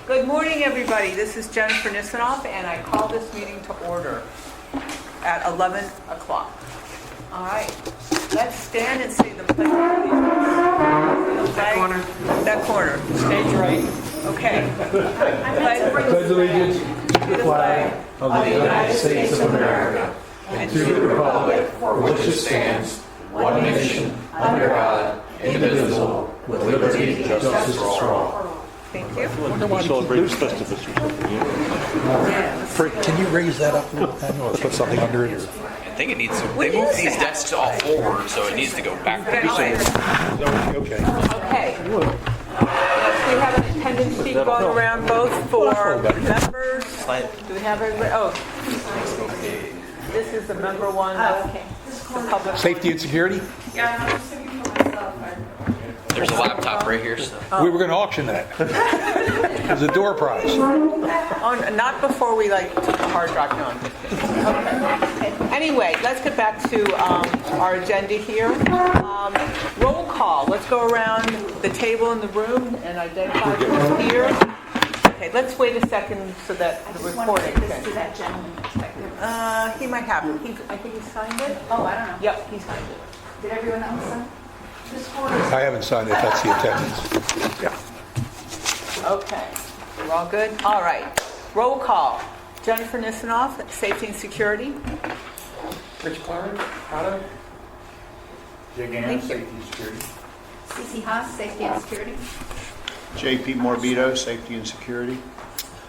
Good morning, everybody. This is Jennifer Nisanoff, and I call this meeting to order at 11 o'clock. All right, let's stand and say the pledge of allegiance. That corner. Stage right. Okay. Pledge allegiance to the flag of the United States of America and to the republic for which it stands, one nation, under God, indivisible, with liberty and justice for all. Thank you. Celebrate Festivus or something. Can you raise that up a little bit? Or put something under it? Or? I think it needs to. They moved these desks all forward, so it needs to go backwards. Okay. Okay. Yes, we have an attendance sheet going around both for members. Do we have everybody? Oh, this is the member one. Okay. The public. Safety and security? There's a laptop right here. So. We were going to auction that. As a door prize. Oh, not before we took the hard drive. No, I'm just kidding. Okay. Anyway, let's get back to our agenda here. Roll call. Let's go around the table in the room and identify who's here. Okay, let's wait a second so that the recording can. To that gentleman perspective. He might have it. I think he signed it. Oh, I don't know. Yep, he signed it. Did everyone else sign? I haven't signed it. That's the attendance. Yeah. Okay, we're all good? All right. Roll call. Jennifer Nisanoff, Safety and Security. Rich Clark, Otto. Jig Thank Ann, you. Safety and Security. CC Haas, Safety and Security. J.P. Morbito, Safety and Security.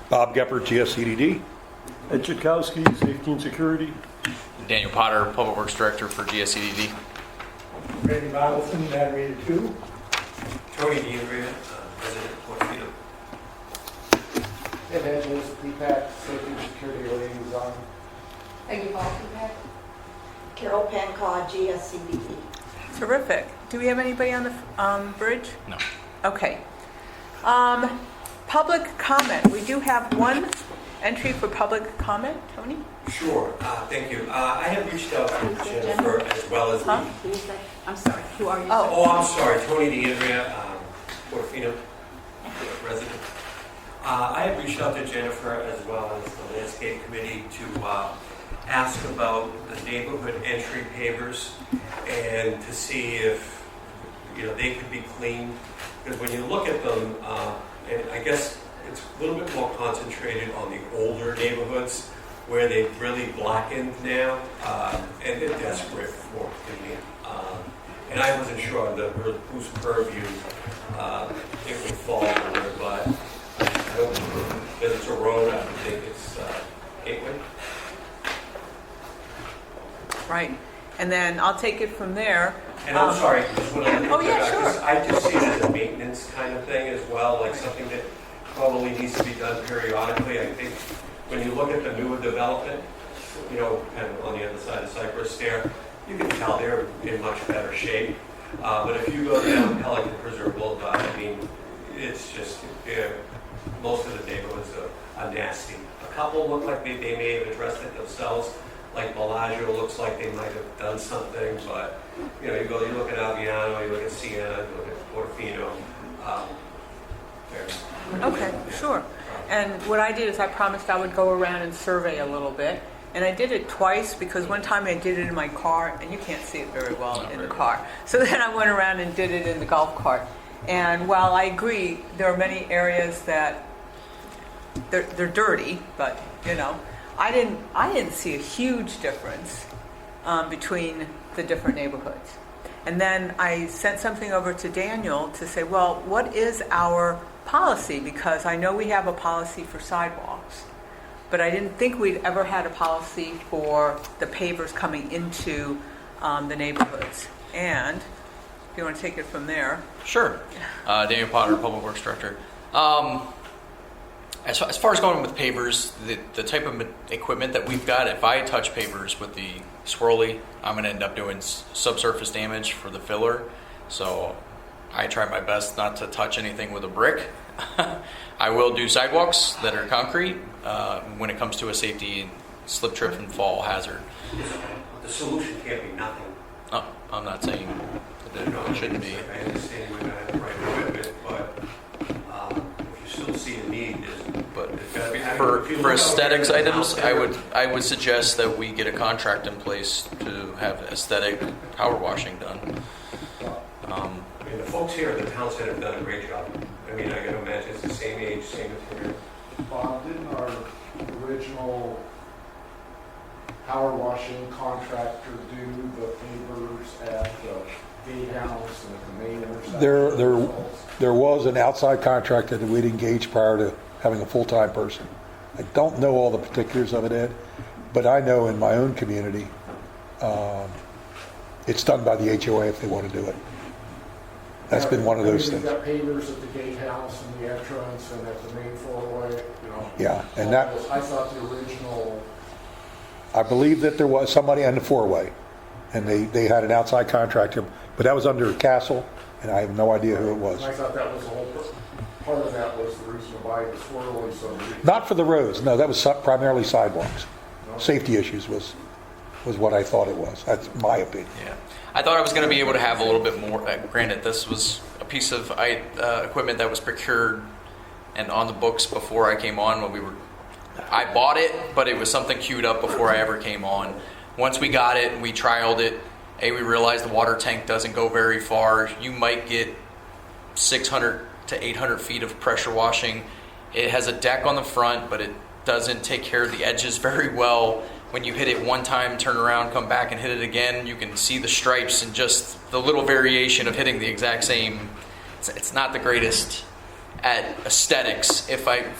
Bob Geppert, GSCDD. Ed Chakowski, Safety and Security. Daniel Potter, Public Works Director for GSCDD. Randy Modelson, Navigator 2. Tony DeAndrea, President of Portofino. Ed Edges, DPAC, Safety and Security Liaison. Peggy Hall, Carol Pancott, GSCDD. Terrific. Do we have anybody on the bridge? No. Okay. Public comment. We do have one entry for public comment. Tony? Sure, thank you. I have reached out to Jennifer as well as Huh? Who is that? I'm sorry, who are you? Oh. I'm sorry, Tony DeAndrea, Portofino resident. I have reached out to Jennifer as well as the Landscape Committee to ask about the neighborhood entry pavers and to see if they could be cleaned. Because when you look at them, and I guess it's a little bit more concentrated on the older neighborhoods where they've really blackened now, and they're desperate for cleaning. And I wasn't sure whose purview it would fall under, but I don't, because it's a road, I would think it's Gateway. Right. And then I'll take it from there. And I'm sorry, just one other thing. Oh, yeah, sure. I just see it as a maintenance kind of thing as well, like something that probably needs to be done periodically. I think when you look at the newer development, kind of on the other side of Cypress there, you can tell they're in much better shape. But if you go down Pelican Preserve Boulevard, I mean, it's just, most of the neighborhoods are nasty. A couple look like they may have addressed it themselves, like Bellagio looks like they might have done something, but you look at Aviano, you look at Siena, you look at Portofino. Okay, sure. And what I did is I promised I would go around and survey a little bit. And I did it twice because one time I did it in my car, and you can't see it very well in the car. So then I went around and did it in the golf cart. And while I agree there are many areas that they're dirty, but I didn't see a huge difference between the different neighborhoods. And then I sent something over to Daniel to say, well, what is our policy? Because I know we have a policy for sidewalks, but I didn't think we'd ever had a policy for the pavers coming into the neighborhoods. And if you want to take it from there. Sure. Daniel Potter, Public Works Director. As far as going with pavers, the type of equipment that we've got, if I touch pavers with the swirly, I'm going to end up doing subsurface damage for the filler. So I try my best not to touch anything with a brick. I will do sidewalks that are concrete when it comes to a safety slip, trip, and fall hazard. The solution can't be nothing. Oh, I'm not saying that it shouldn't be. I understand we're not the right equipment, but if you still see a need, But I mean, for if you for look out aesthetics there, items, out there- I would suggest that we get a contract in place to have aesthetic power washing done. I mean, the folks here at the town center have done a great job. I mean, I can imagine it's the same age, same material. Bob, didn't our original power washing contractor do the pavers at the gatehouse and at the main intersection? There was an outside contractor that we'd engaged prior to having a full-time person. I don't know all the particulars of it, Ed, but I know in my own community, it's done by the HOA if they want to do it. That's been one of those You've things. got pavers at the gatehouse and the entrance and at the main four-way, you know. Yeah, and that, I thought the original, I believe that there was somebody on the four-way, and they had an outside contractor, but that was under Castle, and I have no idea who it was. I thought that was the whole, part of that was the reason to buy the swirly, so. Not for the roads, no, that was primarily sidewalks. Safety issues was what I thought it was. That's my opinion. Yeah, I thought I was going to be able to have a little bit more. Granted, this was a piece of equipment that was procured and on the books before I came on. I bought it, but it was something queued up before I ever came on. Once we got it, we trialed it. We realized the water tank doesn't go very far. You might get 600 to 800 feet of pressure washing. It has a deck on the front, but it doesn't take care of the edges very well. When you hit it one time, turn around, come back and hit it again, you can see the stripes and just the little variation of hitting the exact same. It's not the greatest at aesthetics.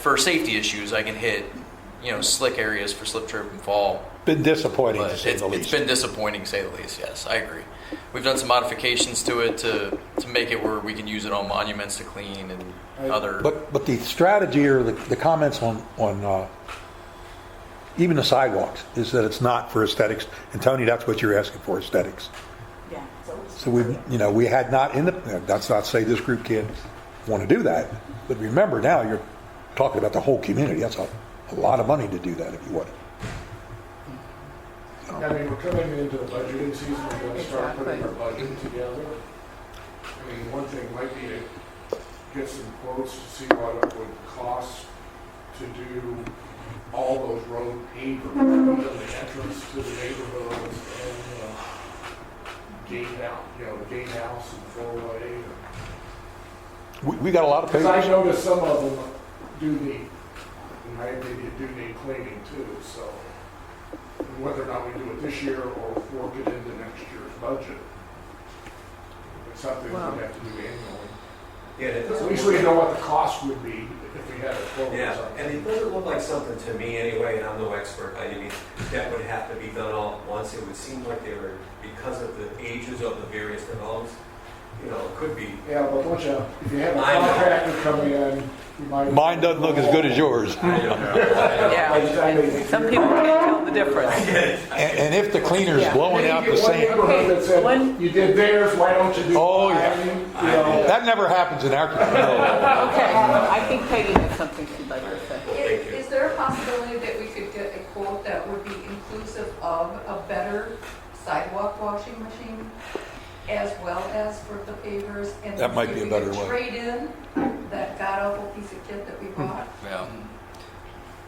For safety issues, I can hit, slick areas for slip, trip, and fall. Been disappointing to But say the it's least. been disappointing, to say the least. Yes, I agree. We've done some modifications to it to make it where we can use it on monuments to clean and other. But the strategy or the comments on even the sidewalks is that it's not for aesthetics. And Tony, that's what you're asking for, aesthetics. Yeah. So we had not that's not to say this group can't want to do that, but remember now you're talking about the whole community. That's a lot of money to do that if you want. I mean, we're coming into the budgeting season, we're going to start putting our budget together. I mean, one thing might be to get some quotes to see what it would cost to do all those road pavers, even the entrance to the neighborhoods and the gatehouse and four-way. We got a lot of Because I papers. noticed some of them do need, in my opinion, do need cleaning too, so. Whether or not we do it this year or work it into next year's budget. It's something we have to do annually. Yeah, it At doesn't least look we like- know what the cost would be if we had a quote or Yeah, something. and it doesn't look like something to me anyway, and I'm no expert by any means, that would have to be done all at once. It would seem like they were, because of the ages of the various developments, it could be. Yeah, but if you have a I know. contractor come in, you might. Mine doesn't look as good as yours. I don't know. Yeah. Some people can't tell the difference. And if the cleaner's blowing out the same, That said, One- you did theirs, why don't you do Oh, yeah. mine? You know. that never happens in our community. Okay, I think Peggy has something she'd like to say. Thank you. Is there a possibility that we could get a quote that would be inclusive of a better sidewalk washing machine as well as for the pavers? And That might be a better if we way. could trade in that god-awful piece of kit that we bought. Yeah.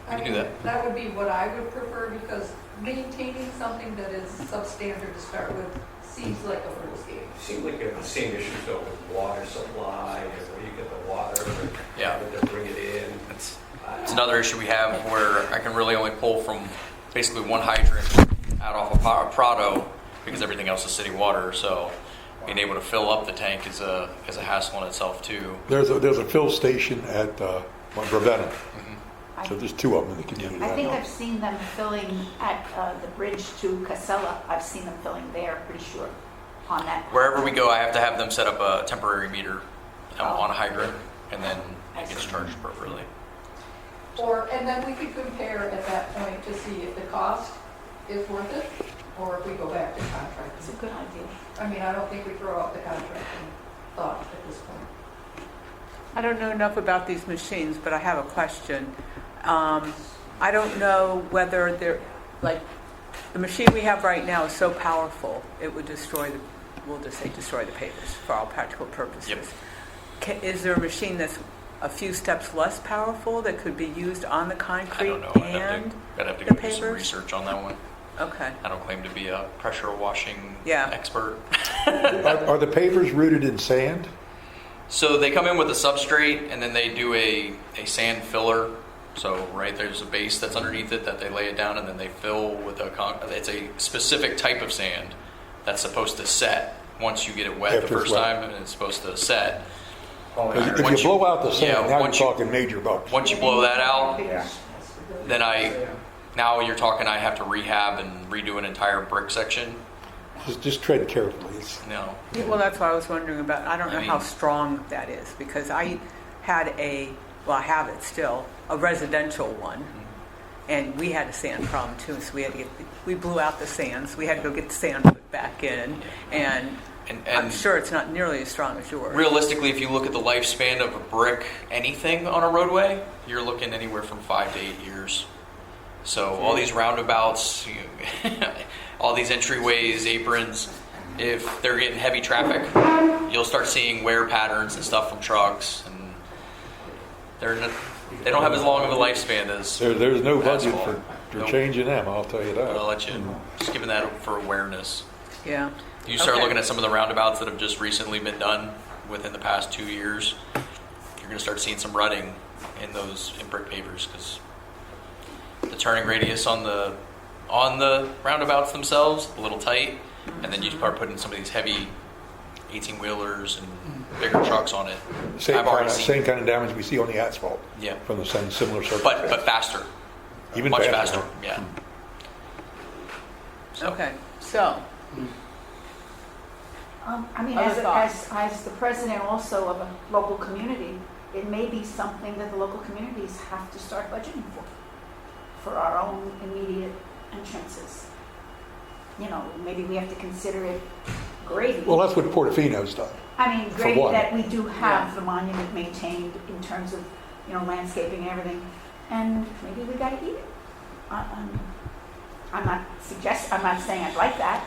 I We can do mean, that. that would be what I would prefer, because maintaining something that is substandard to start with seems like a fool's game. Seems like you have the same issues though with water supply and where you get the water and Yeah. having to bring it in. It's another issue we have where I can really only pull from basically one hydrant out off of Prado because everything else is city water. So being able to fill up the tank is a hassle in itself too. There's a fill station at Ravenna. So there's two of them in the community. I think I've seen them filling at the bridge to Casella. I've seen them filling there, pretty sure, on that. Wherever we go, I have to have them set up a temporary meter on a hydrant, and then it gets charged appropriately. And then we could compare at that point to see if the cost is worth it, or if we go back to contract. It's a good idea. I mean, I don't think we throw out the contracting thought at this point. I don't know enough about these machines, but I have a question. I don't know whether they're, like, the machine we have right now is so powerful, it would destroy we'll just say destroy the pavers for all practical purposes. Yep. Is there a machine that's a few steps less powerful that could be used on the I concrete don't know. and I'd have to the go do some pavers? research on that one. Okay. I don't claim to be a pressure washing Yeah. expert. Are the pavers rooted in sand? So they come in with a substrate and then they do a sand filler. So there's a base that's underneath it that they lay it down and then they fill with it's a specific type of sand that's supposed to set once you get it wet After the it's first wet. time, and it's supposed to set. If Once you you- blow out the sand, yeah, now you're once you- talking major bucks. Once you blow that out, then Yeah. now you're talking I have to rehab and redo an entire brick section. Just tread carefully. It's, No. Yeah, well, that's what I was wondering about. I don't know I how mean- strong that is because I had I have it still, a residential one. And we had a sand problem too, so we blew out the sands. We had to go get the sand put back in, and I'm And sure it's not nearly as strong as yours. realistically, if you look at the lifespan of a brick, anything on a roadway, you're looking anywhere from 5 to 8 years. So all these roundabouts, all these entryways, aprons, if they're getting heavy traffic, you'll start seeing wear patterns and stuff from trucks, and they don't have as long of a lifespan as. there's no budget asphalt. for Nope. changing them, I'll tell you But I'll that. let you, just giving that for awareness. Yeah. You start Okay. looking at some of the roundabouts that have just recently been done within the past 2 years, you're going to start seeing some rutting in those brick pavers because the turning radius on the roundabouts themselves a little tight, and then you start putting some of these heavy 18-wheelers and bigger trucks on it. Same kind of damage we see on the asphalt Yeah, from the same similar surface. but faster, Even much faster. faster. Yeah. So, Okay. So, I mean, Other thoughts? as the president also of a local community, it may be something that the local communities have to start budgeting for our own immediate entrances. You know, maybe we have to consider it gravy. Well, that's what Portofino's done. I mean, for gravy one. that we do have Yeah. the monument maintained in terms of, landscaping and everything, and maybe we gotta eat it. I'm not saying I'd like that,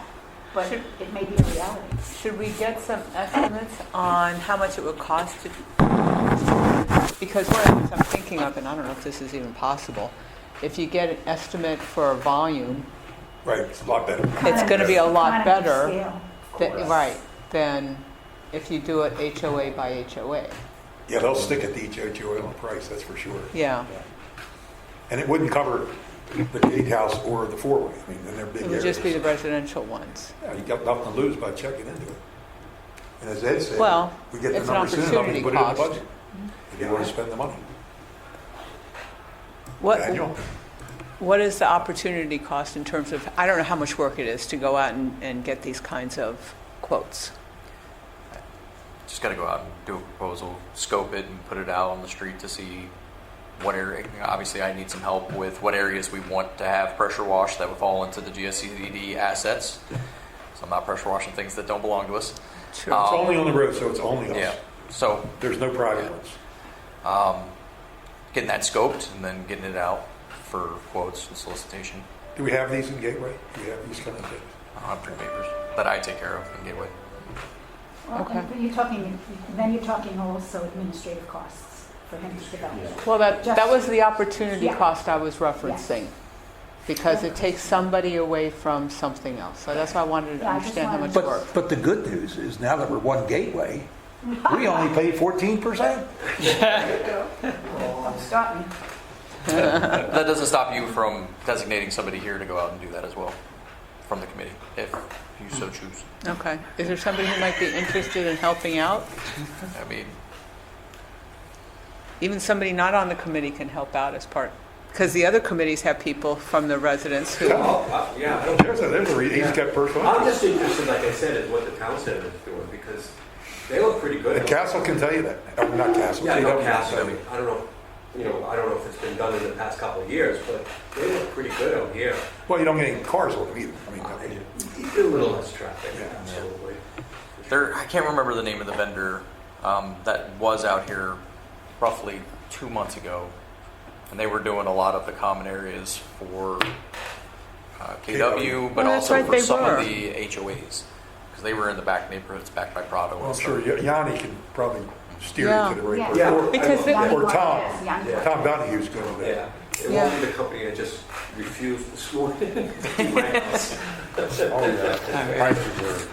but Should- it may be a reality. should we get some estimates on how much it would cost to? Because one of the things I'm thinking of, and I don't know if this is even possible, if you get an estimate for a volume, Right, it's a lot better. it's going to be a lot Economy of better. scale, of course. Right, than if you do it HOA by HOA. Yeah, they'll stick at the HOA on price, that's for sure. Yeah, And it wouldn't cover the gatehouse or the four-way. I mean, then they're big it areas. would just be the residential ones. Yeah, you got nothing to lose by checking into it. And as Ed said, Well, we get the it's an number soon enough, opportunity you put it in the cost. budget. If you want to spend the money. What, Daniel? what is the opportunity cost in terms of, I don't know how much work it is to go out and get these kinds of quotes. just got to go out and do a proposal, scope it, and put it out on the street to see what area. Obviously, I need some help with what areas we want to have pressure wash that would fall into the GSCDD assets. So I'm not pressure washing things that don't belong to us. Sure. It's only on the road, so it's only us. Yeah. So There's no private ones. getting that scoped and then getting it out for quotes and solicitation. Do we have these in Gateway? Do we have these kind of things? I don't have print papers that I take care of in Gateway. Well, Okay. then you're talking also administrative costs for him to develop. Well, that Just- was the opportunity Yeah. cost I was referencing. Because it takes somebody away from something else. So that's why I wanted to Yeah, I just understand how much wanted- work. But the good news is now that we're one Gateway, we only pay 14%. Don't stop me. That doesn't stop you from designating somebody here to go out and do that as well from the committee, if you so choose. Okay. Is there somebody who might be interested in helping out? I mean, Even somebody not on the committee can help out as part, because the other committees have people from the residents who, Yeah, There's a reason. He's got personal I'm interest. just interested, like I said, in what the town center is doing, because they look pretty good. And Castle can tell you that. Oh, not Castle. Yeah, I know CW can Castle, tell I you. mean, I don't know if it's been done in the past couple of years, but they look pretty good out here. Well, you don't get any cars on them either. I mean, You get a little less traffic, Yeah. absolutely. I can't remember the name of the vendor that was out here roughly 2 months ago, and they were doing a lot of the common areas for KW, but Oh, that's also right, for they some were. of the HOAs, because they were in the back neighborhoods back by Prado well, I'm and sure stuff. Yanni can probably steer Yeah. you to the right Yeah. person. Yeah. Because it- Yanni Or Tom. Guarez, Yanni Yeah. Guarez. Tom Donahue's good on that. Yeah, it Yeah. won't be the company that just refused this morning in my house. Oh, yeah. Prices are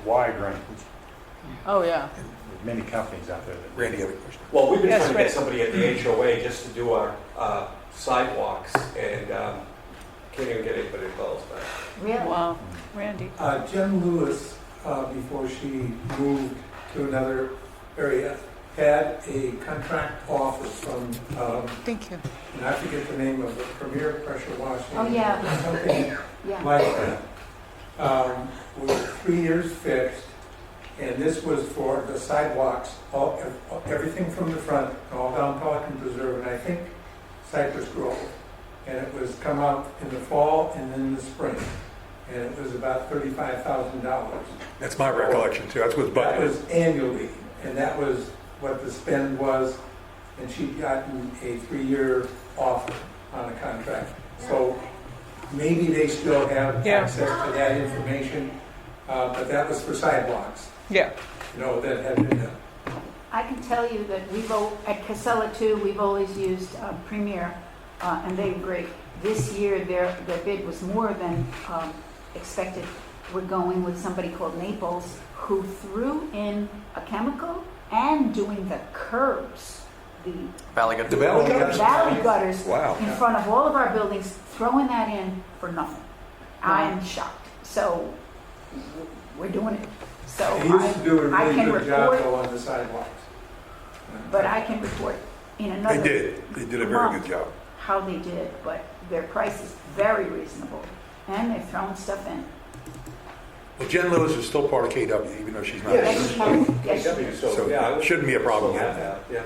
wide range. Oh, yeah. There's many companies out there that. Randy, you have a question? Well, we've been Yes, trying to right. get somebody at the HOA just to do our sidewalks, and can't even get anybody to call us back. Really? Wow. Randy. Jen Lewis, before she moved to another area, had a contract offer from, Thank you. and I forget the name of it, Premier Pressure Washing. Oh, yeah. Something Yeah. like that. With 3 years fixed, and this was for the sidewalks, everything from the front, all down Pelican Preserve, and I think Cypress Grove. And it was come out in the fall and then the spring. And it was about $35,000. That's my recollection too. That's what's That budgeted. was annually, and that was what the spend was, and she'd gotten a 3-year offer on a contract. So maybe they still have Yeah. access to that information, but that was for sidewalks, Yeah. that had been done. I can tell you that at Casella too, we've always used Premier, and they were great. This year, their bid was more than expected. We're going with somebody called Naples, who threw in a chemical and doing the curbs, the Valley got The Valley gutters? valley gutters Wow. in front of all of our buildings, throwing that in for nothing. I'm shocked. So we're doing it. So They used to do a I really can good job report, though on the sidewalks. but I can report in They another did. They did a very good job. how they did, but their price is very reasonable, and they're throwing stuff in. Well, Jen Lewis is still part of KW, even though she's not. Yeah, Yes, she's she part is. of Yes, she KW, is. So yeah, I would- shouldn't be a problem still with have that. that,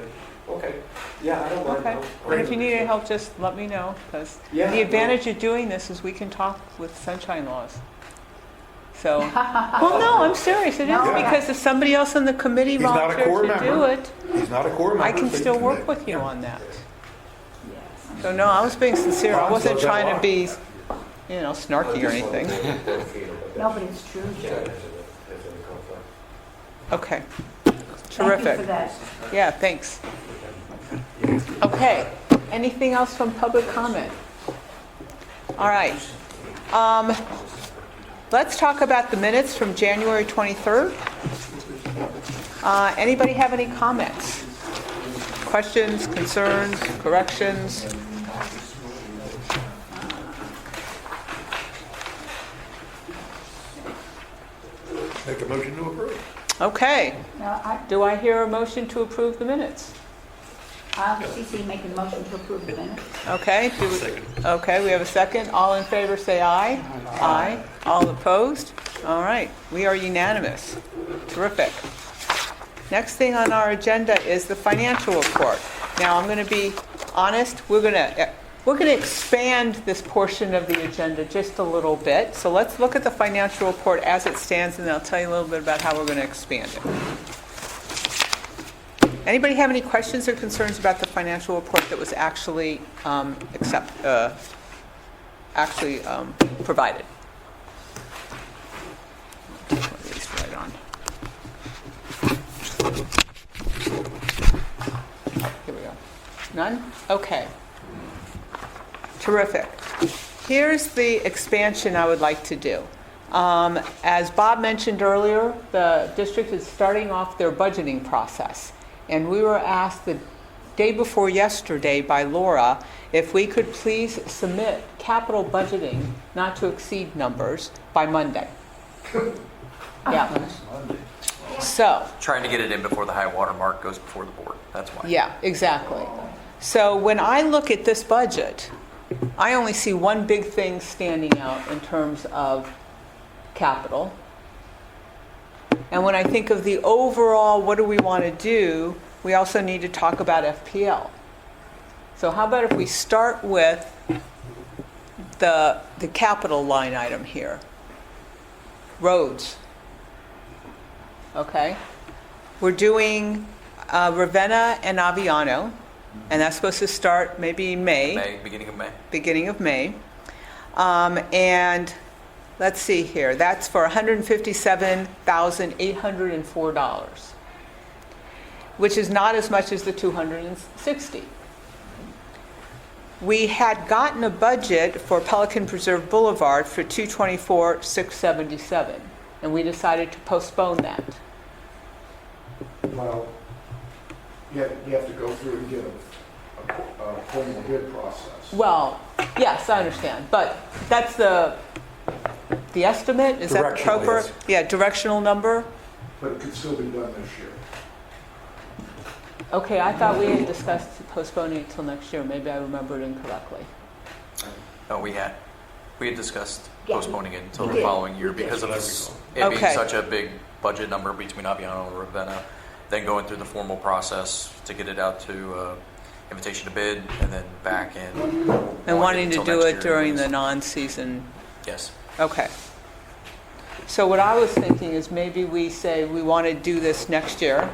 yeah, okay. Yeah, I don't mind. Okay. I'll- And if you need any help, just let me know, because Yeah, the no. advantage of doing this is we can talk with sunshine laws. So, well, no, I'm serious. It is No. because if somebody else on the committee He's not a volunteers core to do member. it, He's not a core member. I can so still you work with you on that. Yes. So no, I was being sincere. I Bob wasn't says that a trying to lot. be, snarky or anything. No, but it's true. Okay. Thank you Terrific. for that. Yeah, thanks. Okay, anything else from public comment? All right. Let's talk about the minutes from January 23rd. Anybody have any comments? Questions, concerns, corrections? Make a motion to approve. Okay, Now, do I hear a motion to approve the minutes? CC making a motion to approve the minutes. Okay, okay, we have a second. All in favor, say aye. Aye. All opposed? All right, we are unanimous. Terrific. Next thing on our agenda is the financial report. Now, I'm going to be honest, we're going to expand this portion of the agenda just a little bit. So let's look at the financial report as it stands, and I'll tell you a little bit about how we're going to expand it. Anybody have any questions or concerns about the financial report that was actually provided? At least right on. Here we go. None? Okay. Terrific. Here's the expansion I would like to do. As Bob mentioned earlier, the district is starting off their budgeting process. And we were asked the day before yesterday by Laura if we could please submit capital budgeting not to exceed numbers by Monday. Yeah. So, Trying to get it in before the high water mark goes before the board. That's why. yeah, exactly. So when I look at this budget, I only see one big thing standing out in terms of capital. And when I think of the overall, what do we want to do, we also need to talk about FPL. So how about if we start with the capital line item here? Roads. Okay. We're doing Ravenna and Aviano, and that's supposed to start maybe Beginning of May. beginning of May. And let's see here, that's for $157,804. which is not as much as the 260. We had gotten a budget for Pelican Preserve Boulevard for 224,677, and we decided to postpone that. Well, you have to go through and get a formal bid process. Well, yes, I understand, but that's the estimate? Is that the Directionally, proper? yes. Yeah, directional number? But it could still be done this year. Okay, I thought we had discussed postponing it till next year. Maybe I remembered incorrectly. No, we had discussed Yeah. postponing it until the Yeah. following year We did. because of it Okay. being such a big budget number between Aviano and Ravenna, then going through the formal process to get it out to invitation to bid and then back in. And wanting to until do next it year during anyways. the non-season. Yes. Okay. So what I was thinking is maybe we say we want to do this next year,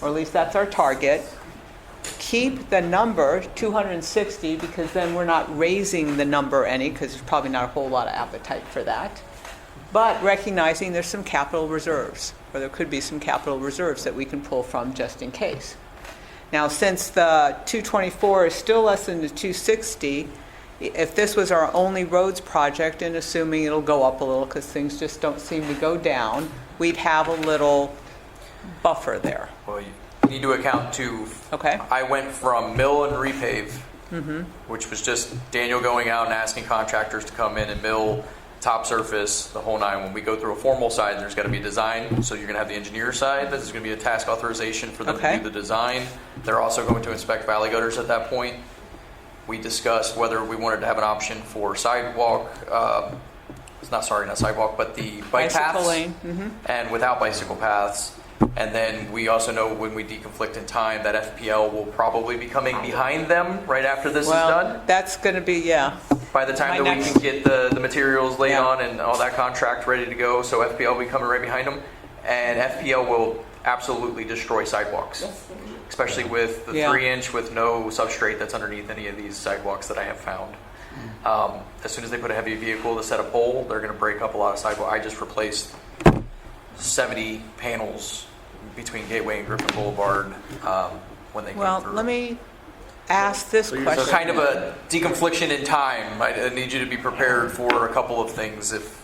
or at least that's our target. Keep the number 260 because then we're not raising the number any because there's probably not a whole lot of appetite for that. But recognizing there's some capital reserves, or there could be some capital reserves that we can pull from just in case. Now, since the 224 is still less than the 260, if this was our only roads project, and assuming it'll go up a little because things just don't seem to go down, we'd have a little buffer there. Well, you need to account to, Okay? I went from mill and repave, Mm-hmm. which was just Daniel going out and asking contractors to come in and mill top surface, the whole nine. When we go through a formal side, there's got to be a design. So you're going to have the engineer side. There's going to be a task authorization for them Okay. to do the design. They're also going to inspect valley gutters at that point. We discussed whether we wanted to have an option for sidewalk. It's not sidewalk, but the bike Bicycle paths. lane. Mm-hmm. And without bicycle paths. And then we also know when we deconflict in time that FPL will probably be coming behind them right after this is Well, done. that's going to be, yeah. By the time my that next- we can get the materials laid Yeah. on and all that contract ready to go, so FPL will be coming right behind them. And FPL will absolutely destroy sidewalks, especially with the Yeah. 3-inch with no substrate that's underneath any of these sidewalks that I have found. As soon as they put a heavy vehicle to set a pole, they're going to break up a lot of sidewalk. I just replaced 70 panels between Gateway and Griffin Boulevard when they came Well, through. let me ask this So question. kind of a deconfliction in time. I need you to be prepared for a couple of things if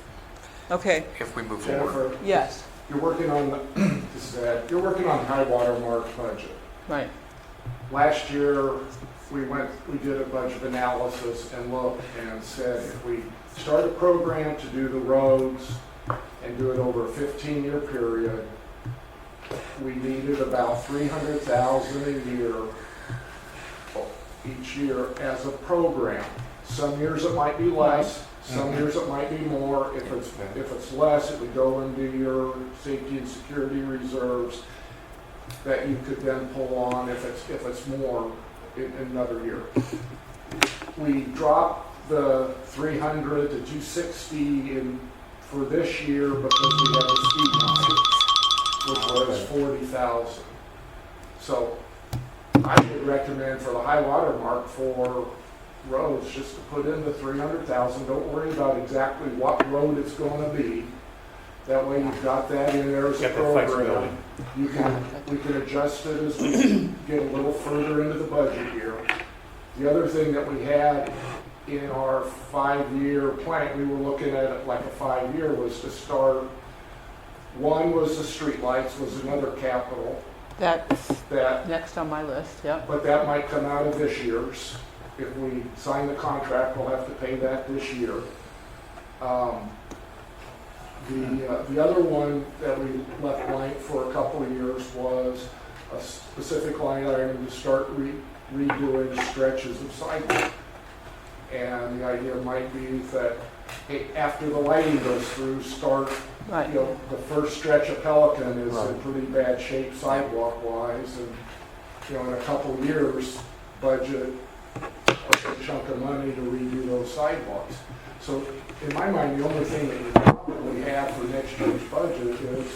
Okay, we move forward. Jennifer, yes, you're working on, this is Ed, you're working on high water mark budget. right. Last year, we did a budget analysis and looked and said if we start a program to do the roads and do it over a 15-year period, we needed about $300,000 a year each year as a program. Some years it might be less, some years it might be more. If it's less, it would go into your safety and security reserves that you could then pull on if it's more in another year. We dropped the 300 to 260 for this year because we had the speed bump, which was 40,000. So I would recommend for the high water mark for roads, just to put in the 300,000. Don't worry about exactly what road it's going to be. That way you've got that in there as a Get the program. flexibility. We can adjust it as we get a little further into the budget year. The other thing that we had in our 5-year plan, we were looking at it like a 5-year, was to start, one was the streetlights, was another capital That's that, next on my list, yep. but that might come out of this year's. If we sign the contract, we'll have to pay that this year. The other one that we left blank for a couple of years was a specific line item to start redoing stretches of sidewalk. And the idea might be that, hey, after the lighting goes through, start, Right. the first stretch of Pelican is in Right. pretty bad shape sidewalk wise, and, in a couple of years, budget a chunk of money to redo those sidewalks. So in my mind, the only thing that you probably have for next year's budget is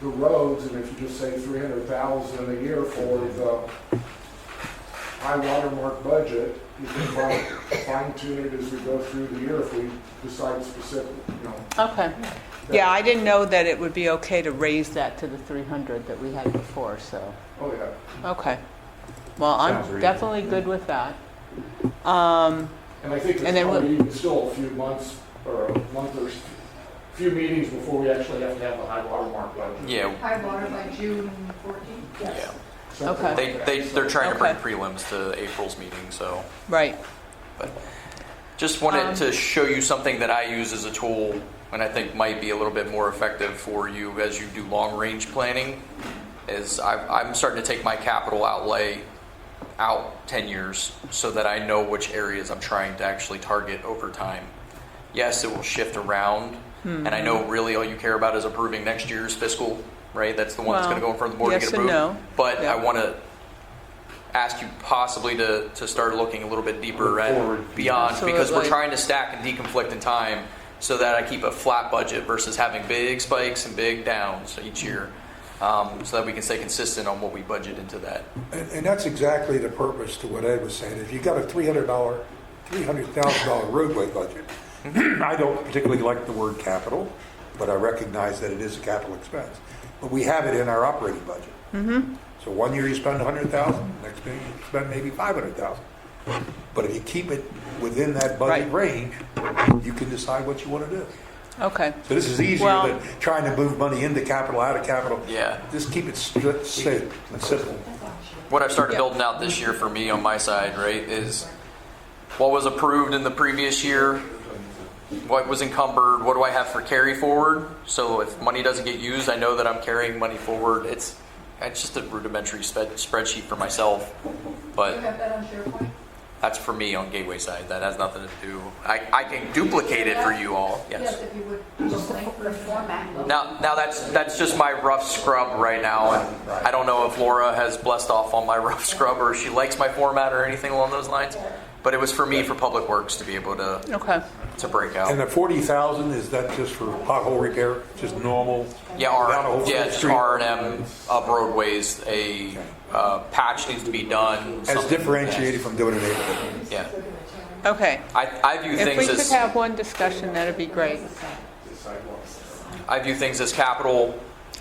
the roads, and if you just say 300,000 a year for the high water mark budget, you can fine tune it as we go through the year if we decide specific, Okay, Yeah, I didn't know that it would be okay to raise that to the 300 that we had before, so, Oh, yeah. okay. Well, Sounds I'm reasonable. definitely good with that. And I think And then it's probably even still a few months, or a month or few meetings before we actually have to have the high water mark budget. Yeah, High water by June 14th? yeah. Something Okay. like that. They're trying to bring Okay. prelims to April's meeting, so. Right. But just wanted to show you something that I use as a tool and I think might be a little bit more effective for you as you do long-range planning. Is I'm starting to take my capital outlay out 10 years so that I know which areas I'm trying to actually target over time. Yes, it will shift around, and I know really all you care about is approving next year's fiscal, right? That's the one that's Well, going to go in front of the board yes to get and approved. no. But Yeah. I want to ask you possibly to start looking a little bit deeper Look and forward. beyond, because we're Absolutely. trying to stack and deconflict in time so that I keep a flat budget versus having big spikes and big downs each year, so that we can stay consistent on what we budget into that. And that's exactly the purpose to what Ed was saying. If you got a $300,000 roadway budget, I don't particularly like the word capital, but I recognize that it is a capital expense. But we have it in our operating budget. So one year you spend 100,000, next year you spend maybe 500,000. But if you keep it within that budget Right. range, you can decide what you want to do. Okay. So this is easier Well- than trying to move money into capital, out of capital. Yeah. Just keep it straight and simple. What I've started Yeah. building out this year for me on my side, right, is what was approved in the previous year, what was encumbered, what do I have for carry forward? So if money doesn't get used, I know that I'm carrying money forward. It's just a rudimentary spreadsheet for myself, Do but you have that on SharePoint? that's for me on Gateway side. That has nothing to do. I can duplicate it for you all. Yes, Yes. if you would, just link for Format. Now that's just my rough scrub right now, and I don't know if Laura has blessed off on my rough scrub or if she likes my format or anything along those lines. But it was for me for Public Works to be able to Okay. break out. And the 40,000, is that just for pothole repair, just normal? Yeah, down a whole just street? R&M of roadways. A patch needs to be done. As something- differentiated from doing a neighborhood? Yeah, Okay. I view If we things could as have one discussion, that'd be great. I view things as capital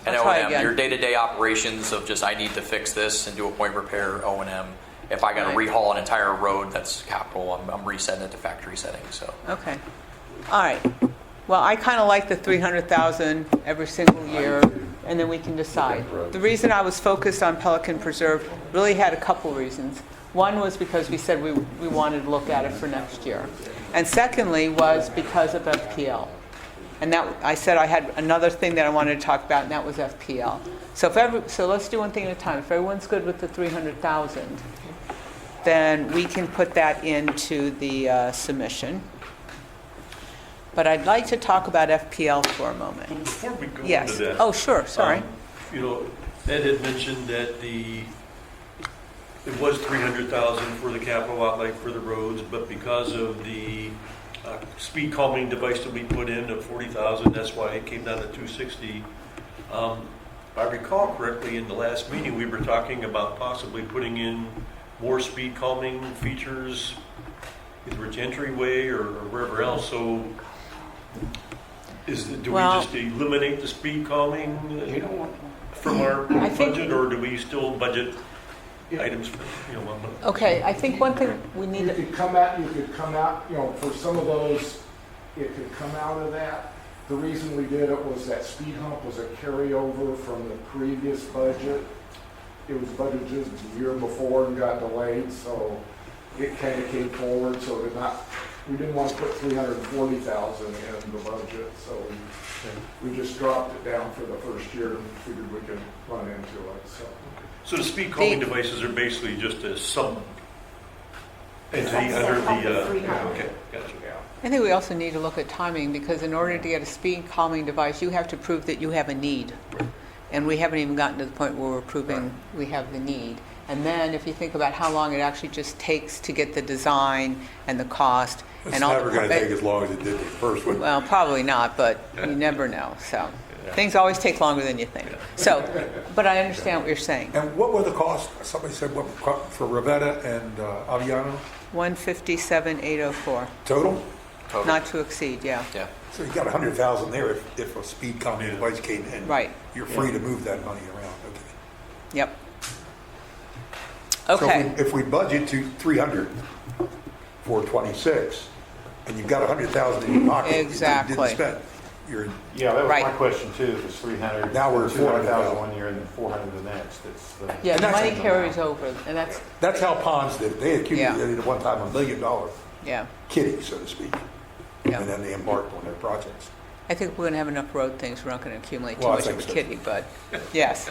and I'll try O&M. again. Your day-to-day operations of just I need to fix this and do a point repair O&M. If I got to Right. rehaul an entire road, that's capital. I'm resetting it to factory settings. So Okay. All right. Well, I kind of like the 300,000 every single year, and then we can decide. The reason I was focused on Pelican Preserve really had a couple reasons. One was because we said we wanted to look at it for next year. And secondly was because of FPL. And that I said I had another thing that I wanted to talk about, and that was FPL. So let's do one thing at a time. If everyone's good with the 300,000, then we can put that into the submission. But I'd like to talk about FPL for a moment. Before we go Yes. into that. Oh, sure, sorry. You know, Ed had mentioned that it was 300,000 for the capital outlay for the roads, but because of the speed calming device that we put in of 40,000, that's why it came down to 260. If I recall correctly, in the last meeting, we were talking about possibly putting in more speed calming features, either at entryway or wherever else. So do Well- we just eliminate the speed calming from our I think- budget, or do we still budget items for, Okay, I think one thing we need You to, could come out, for some of those, it could come out of that. The reason we did it was that speed hump was a carryover from the previous budget. It was budgeted the year before and got delayed, so it kind of came forward, so we didn't want to put 340,000 in the budget, so we just dropped it down for the first year and figured we could run into it, so. So the speed calming devices are basically just a sub entity under the, okay, gotcha. I think we also need to look at timing, because in order to get a speed calming device, you have to prove that you have a need. And we haven't even gotten to the point where we're proving we have the need. And then if you think about how long it actually just takes to get the design and the cost. It's and all never the going to take as long as it did the first one. Well, probably not, but you never know, so. Things always take longer than you think. So, but I understand what you're saying. And what were the costs? Somebody said what for Rivetta and Aviano 157,804. total? total. Not to exceed, yeah. Yeah. So you got 100,000 there if a speed calming device came in. Right. You're free to move that money around, okay. Yep. So Okay. if we budget to 300 for 26, and you've got 100,000 in your pocket, Exactly. you didn't spend, you're, Yeah, that was Right. my question too, it was 300. Now we're at 200,000 one year and then 400 the next. It's the. Yeah, And the that's- money carries over, and that's how ponds did. They Yeah. accumulated at one time $1 million yeah. kitty, so to speak. Yeah. And then they embarked on their projects. I think we're going to have enough road things, we're not going to accumulate too Well, I much of a think so. kitty, but, yes.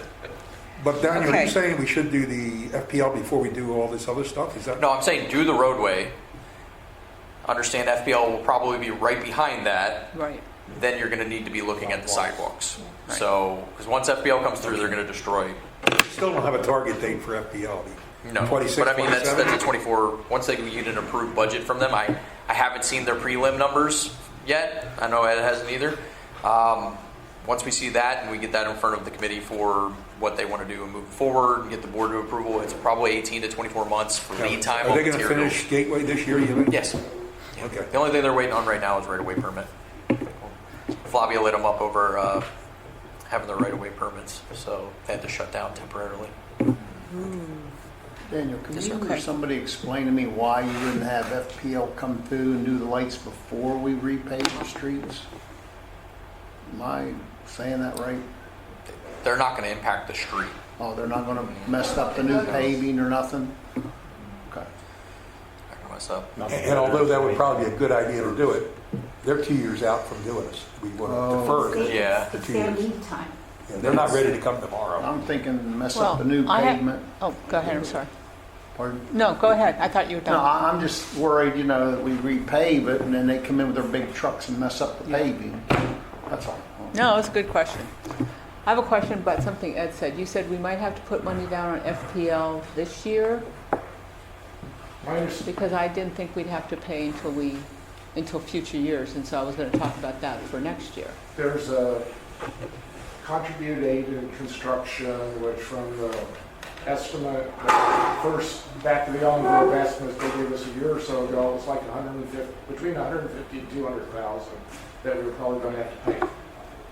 But Daniel, are Okay. you saying we should do the FPL before we do all this other stuff? Is that? No, I'm saying do the roadway. Understand FPL will probably be right behind that. Right. Then you're going to need to be looking at the sidewalks. Right. So, because once FPL comes through, they're going to destroy. Still don't have a target date for FPL. No, 26, but I mean that's 27? a 24. Once they get an approved budget from them, I haven't seen their prelim numbers yet. I know Ed hasn't either. Once we see that and we get that in front of the committee for what they want to do and move forward and get the board to approval, it's probably 18 to 24 months for lead time. Are on they going to materials. finish Gateway this year, you think? Yes. Okay. The only thing they're waiting on right now is right-of-way permit. Flavia lit them up over having their right-of-way permits, so they had to shut down temporarily. Daniel, can Yes, you okay. or somebody explain to me why you wouldn't have FPL come through and do the lights before we repave the streets? Am I saying that right? They're not going to impact the street. Oh, they're not gonna mess up the new paving or nothing? Okay. Not going to mess up. And although that would probably be a good idea to do it, they're 2 years out from doing it. We want to Oh. defer it. Yeah. It's their lead time. And they're not ready to come tomorrow. I'm thinking mess Well, up the new I have- pavement. Oh, go ahead, I'm sorry. Pardon? No, go ahead, I thought you were No, done. I'm just worried, that we repave it and then they come in with their big trucks and mess up the paving. That's all. No, it's a good question. I have a question about something Ed said. You said we might have to put money down on FPL this year, My understanding, because I didn't think we'd have to pay until future years, and so I was going to talk about that for next year. there's a contribute aid in construction, which from the estimate, back to the envelope estimates they gave us a year or so ago, it was like between 150 and 200,000 that we were probably going to have to pay.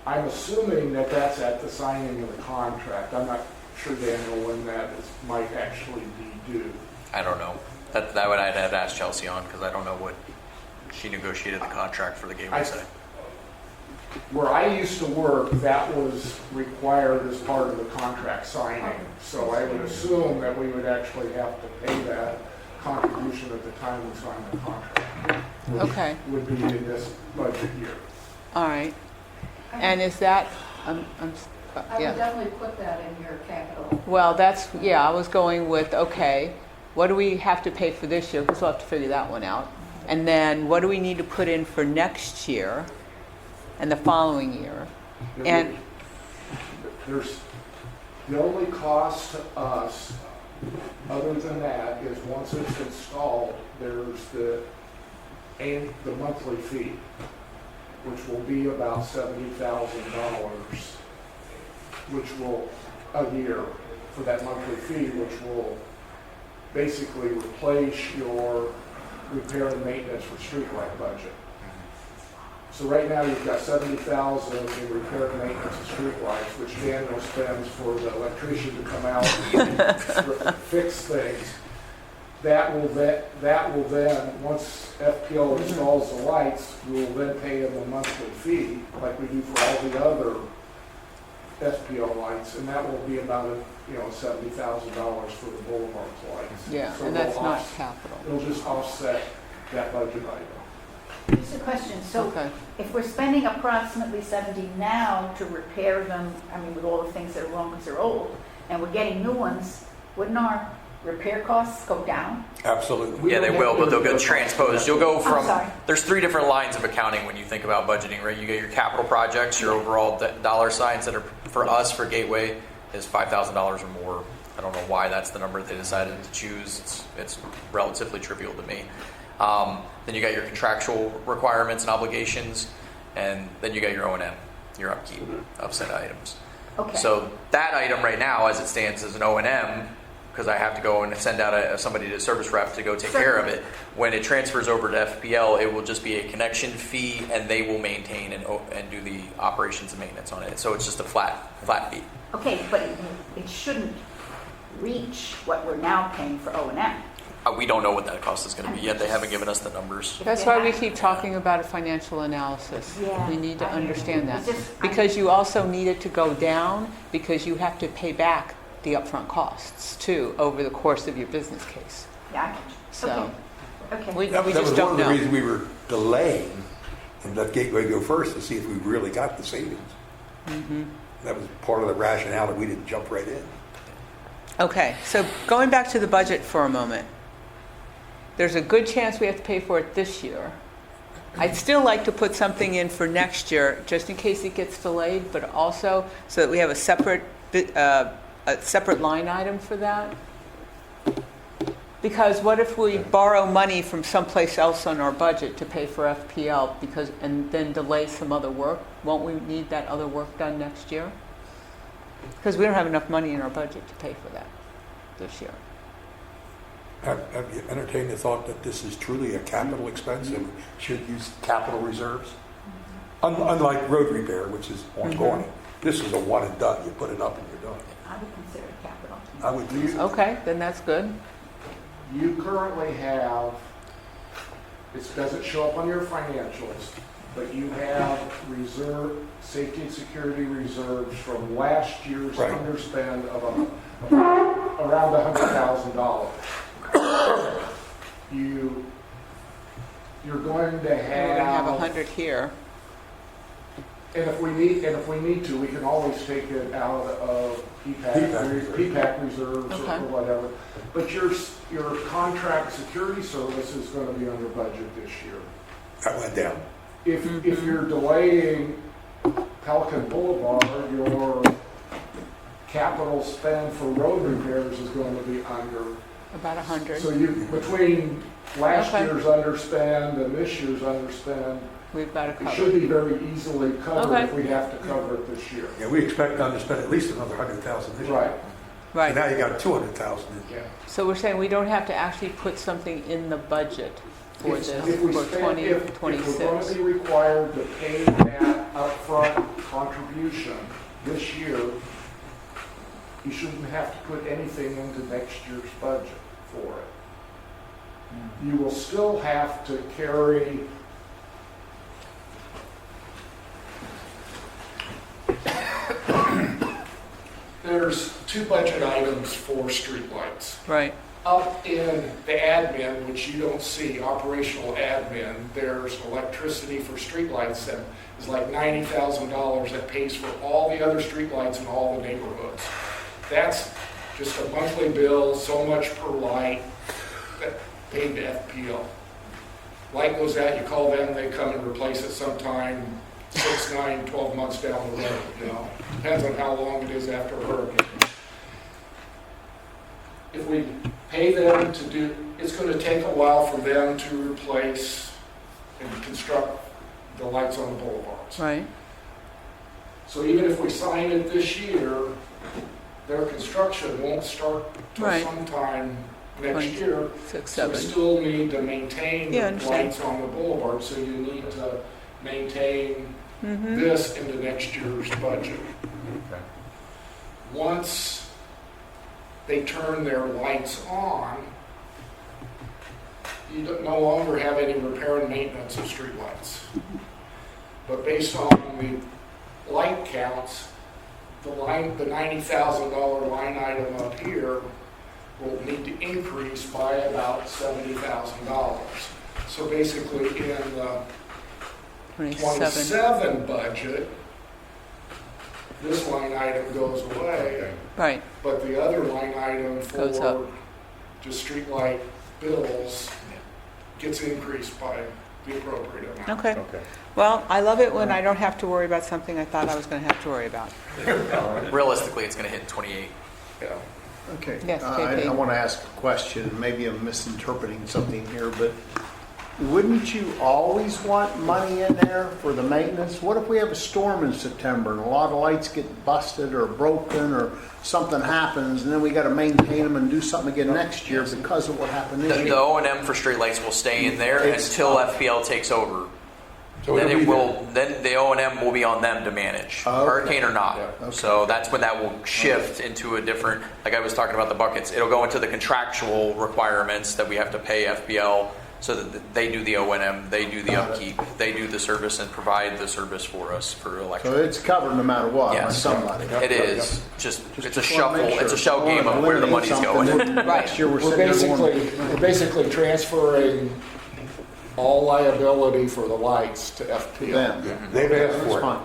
I'm assuming that that's at the signing of the contract. I'm not sure, Daniel, when that might actually be due. I don't know. That would I'd have to ask Chelsea on because I don't know what she negotiated the contract for the gateway side. Where I used to work, that was required as part of the contract signing. So I would assume that we would actually have to pay that contribution at the time we sign the contract. Which Okay. would be in this budget year. All right. And is that, I yeah. would definitely put that in your capital. Well, I was going with, okay, what do we have to pay for this year? Because we'll have to figure that one out. And then what do we need to put in for next year and the following year? And There's, the only cost to us, other than that, is once it's installed, there's the monthly fee, which will be about $70,000, which will, a year for that monthly fee, which will basically replace your repair and maintenance for streetlight budget. So right now you've got $70,000 in repair and maintenance of streetlights, which Daniel spends for the electrician to come out and fix things. That will then, once FPL installs the lights, we will then pay them a monthly fee, like we do for all the other FPL lights, and that will be about $70,000 for the boulevard lights. yeah, So and that's it'll not offset- capital. It'll just offset that budget item. Here's a question. So Okay. if we're spending approximately 70 now to repair them, with all the things that are wrong because they're old, and we're getting new ones, wouldn't our repair costs go down? Absolutely. Yeah, they will, but they'll get transposed. You'll go from, sorry. there's 3 different lines of accounting when you think about budgeting, right? You get your capital projects, your overall dollar signs that are, for us, for Gateway, is $5,000 or more. I don't know why that's the number they decided to choose. It's relatively trivial to me. Then you got your contractual requirements and obligations, and then you got your O&M, your upkeep of said items. Okay. So that item right now, as it stands, is an O&M because I have to go and send out somebody to service rep to go take care of it. When it transfers over to FPL, it will just be a connection fee, and they will maintain and do the operations and maintenance on it. So it's just a flat fee. Okay, but it shouldn't reach what we're now paying for O&M. We don't know what that cost is going to be yet. They haven't given us the numbers. That's why we keep talking about a financial analysis. Yeah, We need to I- understand that. it's just- Because you also need it to go down, because you have to pay back the upfront costs too over the course of your business case. Yeah, I got you. So Okay. we That was just one don't of the know. reasons we were delaying and let Gateway go first to see if we really got the savings. That was part of the rationale that we didn't jump right in. Okay, so going back to the budget for a moment. There's a good chance we have to pay for it this year. I'd still like to put something in for next year, just in case it gets delayed, but also so that we have a separate line item for that. Because what if we borrow money from someplace else on our budget to pay for FPL and then delay some other work? Won't we need that other work done next year? Because we don't have enough money in our budget to pay for that this year. Have you entertained the thought that this is truly a capital expense and we should use capital reserves? Unlike road repair, which is ongoing, this is a one and done. You put it up and you're done. I would consider it capital. I would do so. Okay, then that's good. You currently have, it doesn't show up on your financials, but you have safety and security reserves from last year's Right. underspend of around $100,000. You're going to We're going to have have, 100 here. and if we need to, we can always take it out of PPAC reserves Okay. or whatever. But your contract security service is going to be under budget this year. That went down. If you're delaying Pelican Boulevard, your capital spend for road repairs is going to be under. About 100. So between last Okay. year's underspend and this year's underspend, We've got to it cover. should be very easily covered Okay. if we have to cover it this year. Yeah, we expect to underspend at least another 100,000 this year. Right, So Right. now you got 200,000. yeah. So we're saying we don't have to actually put something in the budget for this, If we for spend- if we're going 2026. to be required to pay that upfront contribution this year, you shouldn't have to put anything into next year's budget for it. You will still have to carry there's two budget items for streetlights. Right. Up in the admin, which you don't see, operational admin, there's electricity for streetlights that is like $90,000 that pays for all the other streetlights in all the neighborhoods. That's just a monthly bill, so much per light, that paid to FPL. Light goes out, you call them, they come and replace it sometime 6, 9, 12 months down the road, you know. Depends on how long it is after a hurricane. If we pay them to do, it's going to take a while for them to replace and construct the lights on the boulevards. Right. So even if we sign it this year, their construction won't start till Right. sometime next 20, year. 6, So we 7. still need to maintain Yeah, I the understand. lights on the boulevard, so you need to maintain Mm-hmm. this into next year's budget. Okay. Once they turn their lights on, you no longer have any repair and maintenance of streetlights. But based on the light counts, the $90,000 line item up here will need to increase by about $70,000. So basically in the 27. 27 budget, this line item goes away, Right. but the other line item Goes up. for just streetlight bills gets increased by the appropriate amount. Okay. Okay. Well, I love it when I don't have to worry about something I thought I was going to have to worry about. Realistically, it's going to hit 28. Yeah. Okay. Yes, I JP. want to ask a question. Maybe I'm misinterpreting something here, but wouldn't you always want money in there for the maintenance? What if we have a storm in September and a lot of lights get busted or broken or something happens and then we gotta maintain them and do something again next year because of what happened this The year? O&M for streetlights will stay in there until FPL takes over. So Then it'll it be will. Then the O&M will be on them to manage, Okay. hurricane or not. Okay. So that's when that will shift into a different. Like I was talking about the buckets, it'll go into the contractual requirements that we have to pay FPL, so that they do the O&M, they do the Got it. upkeep, they do the service and provide the service for us for So electric. it's covered no matter what by Yes. somebody. It is just it's a Just shuffle. wanna make sure. It's a shell game of Wanna where the eliminate money's something, going. then Next year we're We're sitting there going, basically transferring all liability for the lights to FPL. them. They've asked That's for it. fine.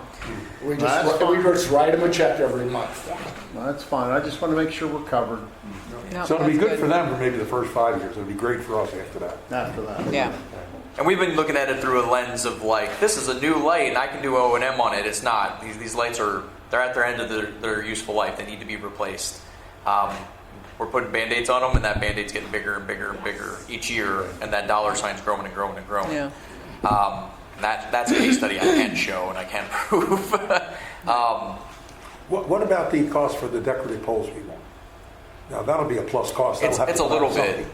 We That's just, fine. we just write them a check every month. That's fine. I just want to make sure we're covered No, So it'll be that's good for them for maybe the first 5 years. It'll be great for us after that. after that. Yeah. And we've been looking at it through a lens of like, this is a new light and I can do O&M on it. It's not. These lights they're at their end of their useful life. They need to be replaced. We're putting Band-Aids on them and that Band-Aid's getting bigger and bigger and bigger each year and that dollar sign's growing and growing and growing. Yeah. That's a case study I can show and I can prove. What about the cost for the decorative poles we want? Now, that'll be a plus cost. That'll have It's to a little come out of bit. something.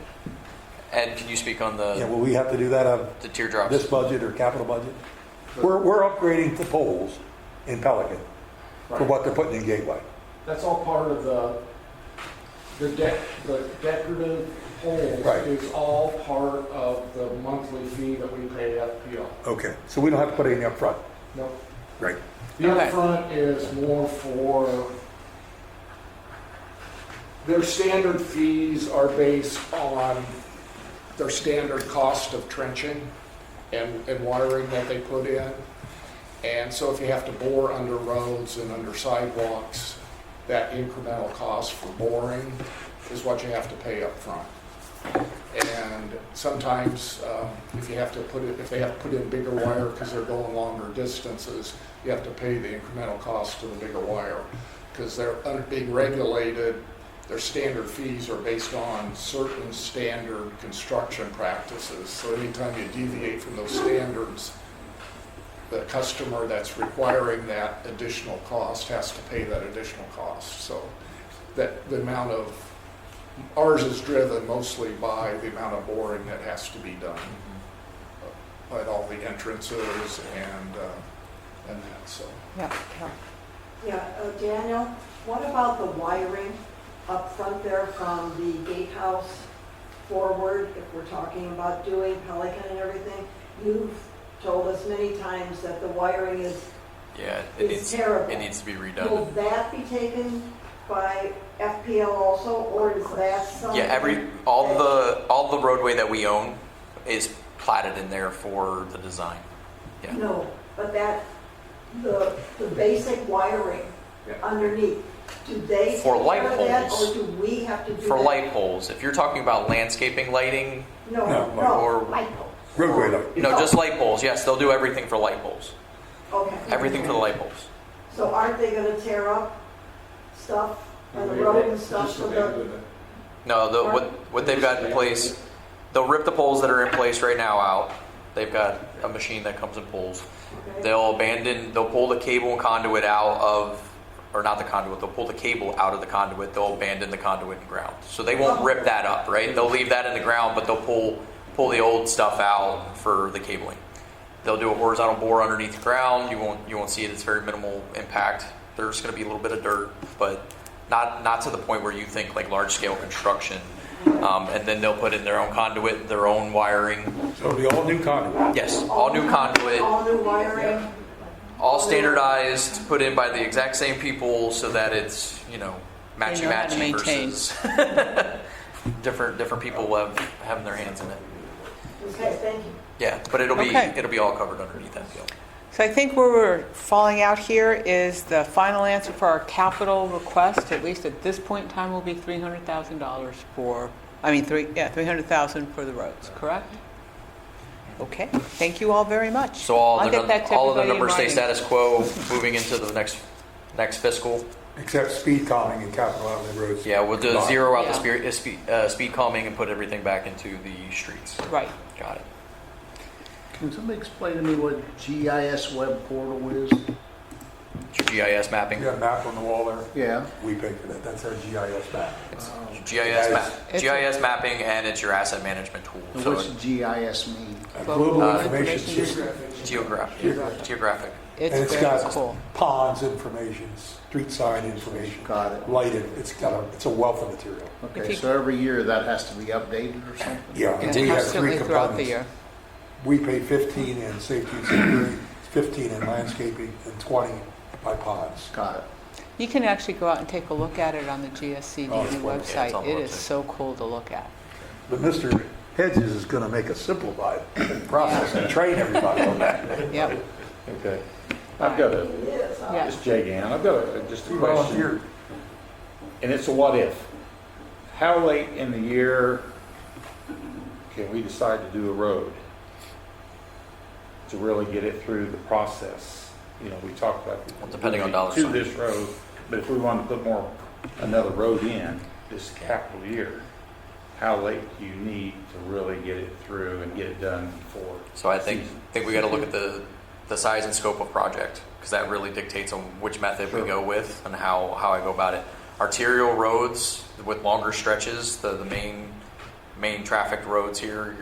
Ed, can you speak on Yeah, the will we have to do that out of teardrops? this budget or capital budget? We're upgrading the poles in Pelican for Right. what they're putting in Gateway. That's all part of the decorative poles Right. is all part of the monthly fee that we pay FPL. Okay, so we don't have to put anything up front. No. Great. The Okay. upfront is more for, their standard fees are based on their standard cost of trenching and wiring that they put in. And so if you have to bore under roads and under sidewalks, that incremental cost for boring is what you have to pay up front. And sometimes if they have to put in bigger wire because they're going longer distances, you have to pay the incremental cost to the bigger wire. Because they're being regulated, their standard fees are based on certain standard construction practices. So anytime you deviate from those standards, the customer that's requiring that additional cost has to pay that additional cost. So that the amount of, ours is driven mostly by the amount of boring that has to be done at all the entrances and that, so. Yeah. Yeah, Daniel, what about the wiring up front there from the gatehouse forward, if we're talking about doing Pelican and everything? You've told us many times that the wiring is Yeah, It's terrible. it needs to be Will redone. that be taken by FPL also, or is that something? Yeah, all the roadway that we own is platted in there for the design. Yeah. No, but the basic wiring underneath, do they For take light care of that, poles. or do we have to do that? For light poles, if you're talking about landscaping lighting No, No, no, or Light poles. Roadway light. no, just light poles. Yes, they'll do everything for light poles. okay. Everything for the light poles. So aren't they gonna tear up stuff on the road and stuff Just so the, abandon it. No, what they've got in place, they'll rip the poles that are in place right now out. They've got a machine that comes and pulls. okay? They'll pull the cable and conduit out of, or not the conduit, they'll pull the cable out of the conduit. They'll abandon the conduit in the ground. So they won't rip that up, right? They'll leave that in the ground, but they'll pull the old stuff out for the cabling. They'll do a horizontal bore underneath the ground. You won't see it. It's very minimal impact. There's going to be a little bit of dirt, but not to the point where you think like large scale construction. And then they'll put in their own conduit, their own wiring. So it'll be all new conduit. Yes, all new conduit, All new wiring? all standardized, put in by the exact same people so that it's, matchy They know how to matchy maintain. versus different people having their hands in it. Okay, thank you. Yeah, but it'll Okay. be all covered underneath that deal. So I think where we're falling out here is the final answer for our capital request, at least at this point in time, will be $300,000 $300,000 for the roads, correct? Okay, thank you all very much. So all I'll of get that to the everybody in numbers stay writing. status quo moving into the next fiscal. Except speed calming and capital outlay roads. Yeah, we'll do Gone. zero out Yeah. the speed calming and put everything back into the streets. Right. Got it. Can somebody explain to me what GIS web portal is? GIS mapping. You got a map on the wall there? Yeah. We pay for that. That's our GIS map. GIS mapping, and it's your asset management tool. And So what's GIS mean? Global Uh, information system. geographic. It's And it's very got cool. ponds information, street sign information. Got it. Lighted, it's a wealth of material. Okay, so every year that has to be updated or something? Yeah, And we have constantly three throughout the components. year. We pay 15 in safety and security, 15 in landscaping, and 20 by ponds. Got it. You can actually go out and take a look at it on the GSCDD Oh, it's wonderful. Yeah, it's website. on the It is website. so cool to look at. But Mr. Hedges is going to make a simplified process and train everybody on that. Yep. Okay. I've got a, Yeah. it's Jay Gann, I've got just a We question. volunteered. And it's a what if. How late in the year can we decide to do a road? To really get it through the process? You know, we talked about. Depending on dollar To sign. this road, but if we wanted to put another road in this capital year, how late do you need to really get it through and get it done before? So I think season? we got to look at the size and scope of project, because that really dictates on which method we go with and how I go about it. Arterial roads with longer stretches, the main trafficked roads here,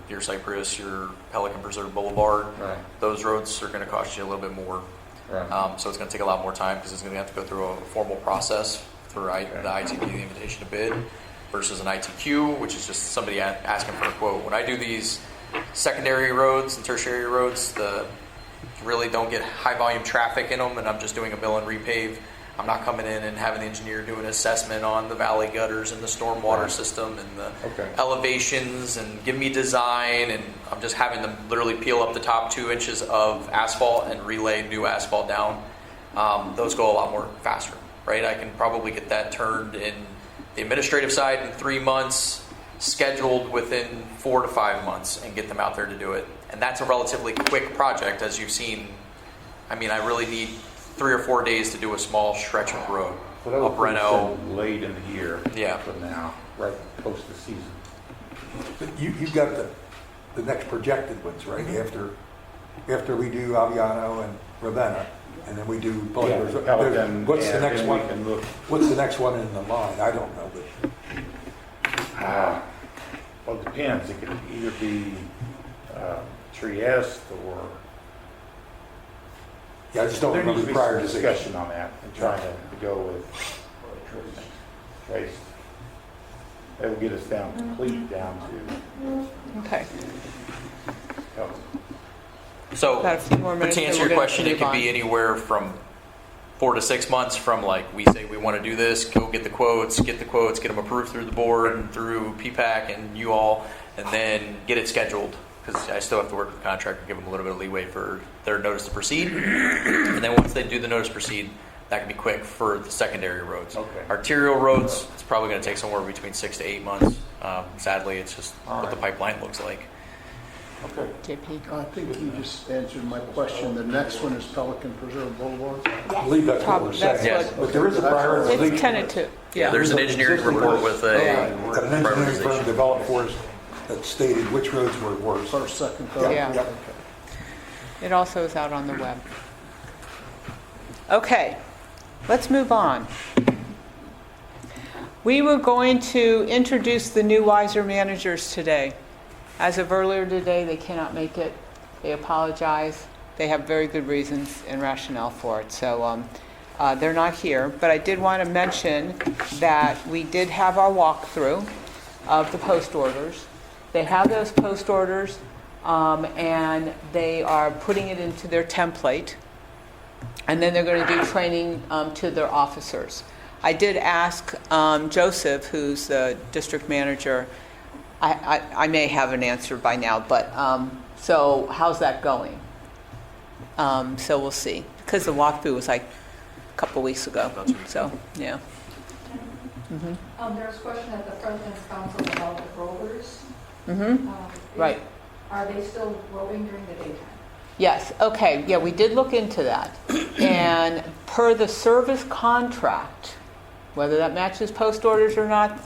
your Cypress, your Pelican Preserve Boulevard, Right. those roads are going to cost you a little bit more. Right. So it's going to take a lot more time because it's going to have to go through a formal process through the ITB, the invitation to bid, versus an ITQ, which is just somebody asking for a quote. When I do these secondary roads and tertiary roads, the really don't get high volume traffic in them, and I'm just doing a mill and repave. I'm not coming in and having the engineer do an assessment on the valley gutters and the stormwater system and the elevations and give me design, and I'm just having them literally peel up the top 2 inches of asphalt and relay new asphalt down. Those go a lot more faster, right? I can probably get that turned in the administrative side in 3 months, scheduled within 4 to 5 months, and get them out there to do it. And that's a relatively quick project, as you've seen. I mean, I really need 3 or 4 days to do a small stretch of road. So that Up would Reno. put us late in the year. Yeah. From now, right post the season. But you've got the next projected ones, right? After we do Aviano and Ravenna, and then we do Pelican. Pelican. What's the and next then one? we can look. What's the next one in the line? I don't know, but Well, it depends. It could either be Trieste or. yeah, I just don't There needs remember to the be prior some decision. discussion on that and trying to go with Trace. That will get us down complete down to. Okay. So, Got a few more but minutes, to then answer we're your gonna question, it move could on. be anywhere from 4 to 6 months from like we say we want to do this, go get the quotes, get them approved through the board and through PPAC and you all, and then get it scheduled, because I still have to work with the contractor, give them a little bit of leeway for their notice to proceed. And then once they do the notice to proceed, that can be quick for the secondary roads. Okay. Arterial roads, it's probably going to take somewhere between 6 to 8 months. Sadly, it's just what the pipeline looks like. Okay. JP. I think you just answered my question. The next one is Pelican Preserve Boulevard. I believe that's what we're That's saying. Yes. But there is a prior. It's tentative. Yeah, there's an engineering report with Got an engineering firm prioritization. developed for us that stated which roads were worse. First, second, third. Yeah. It also is out on the web. Okay, let's move on. We were going to introduce the new Wiser managers today. As of earlier today, they cannot make it. They apologize. They have very good reasons and rationale for it. So they're not here. But I did want to mention that we did have our walkthrough of the post orders. They have those post orders, and they are putting it into their template. And then they're going to do training to their officers. I did ask Joseph, who's the district manager. I may have an answer by now, but so how's that going? So we'll see. Because the walkthrough was like a couple weeks ago. So, yeah. There's a question at the President's Council about the rovers. Right. Are they still roving during the daytime? Yes, okay, yeah, we did look into that. And per the service contract, whether that matches post orders or not,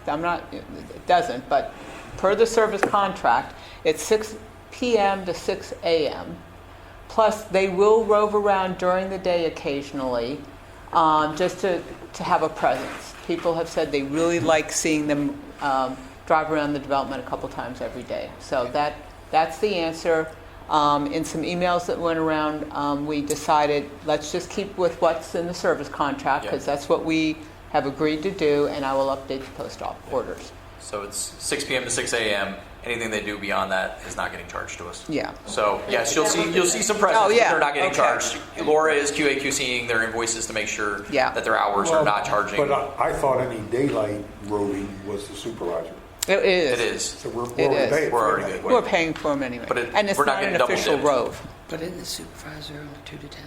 it doesn't, but per the service contract, it's 6 p.m. to 6 a.m. Plus, they will rove around during the day occasionally, just to have a presence. People have said they really like seeing them drive around the development a couple times every day. So that's the answer. In some emails that went around, we decided let's just keep with what's in the service contract, because that's what we have agreed to do, and I will update the post orders. So it's 6 p.m. to 6 a.m. Anything they do beyond that is not getting charged to us. Yeah. So yes, you'll see some presence, Oh, yeah. but they're not getting Okay. charged. Laura is QAQCing their invoices to make sure that their hours are not charging. But I thought any daylight roving was the supervisor. It is. It is. So we're It already is. paying We're for already it. good. We're paying for them anyway. But and it's we're not not getting an double official dipped. rove. But isn't the supervisor only 2 to 10?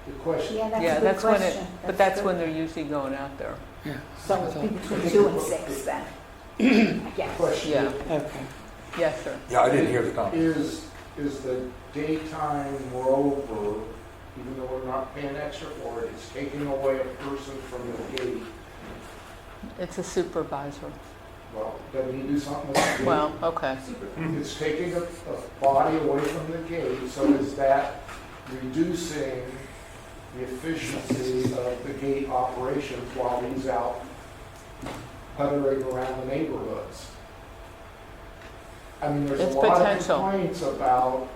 The question, Yeah, that's Yeah, a good that's when question. but that's good. when they're usually going out there. Yeah. So it'd be between 2 and 6 then. I guess. question Yeah. Okay. Yes, sir. Yeah, I didn't hear the comment. is the daytime rover, even though we're not paying extra for it, it's taking away a person from the gate. It's a supervisor. Well, then you do something with the gate. Well, okay. It's taking a body away from the gate, so is that reducing the efficiency of the gate operations while he's out puttering around the neighborhoods? I mean, there's It's a lot potential. of complaints about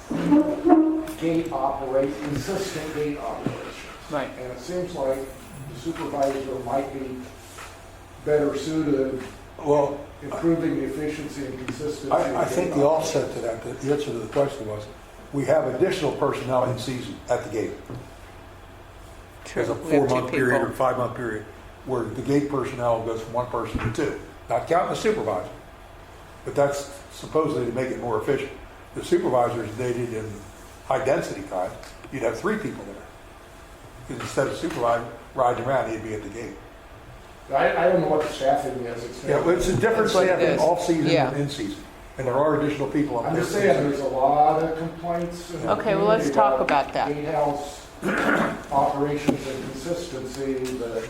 consistent gate operations. Right. And it seems like the supervisor might be better suited, Well, improving the efficiency and consistency. I of think gate the operations. offset to that, the answer to the question was, we have additional personnel in season at the gate. True. There's a We have 2 4-month period or people. 5-month period where the gate personnel goes from 1 person to 2, not counting the supervisor. But that's supposedly to make it more efficient. The supervisors dated in high density time, you'd have 3 people there. Because instead of supervisor riding around, he'd be at the gate. I don't know what the staffing is. Yeah, but it's a different That's what it staffing is. off season Yeah. and in season. And there are additional people up I'm there. just saying, there's a lot of complaints. in the Okay, well, let's community talk about that. Gatehouse operations and consistency, that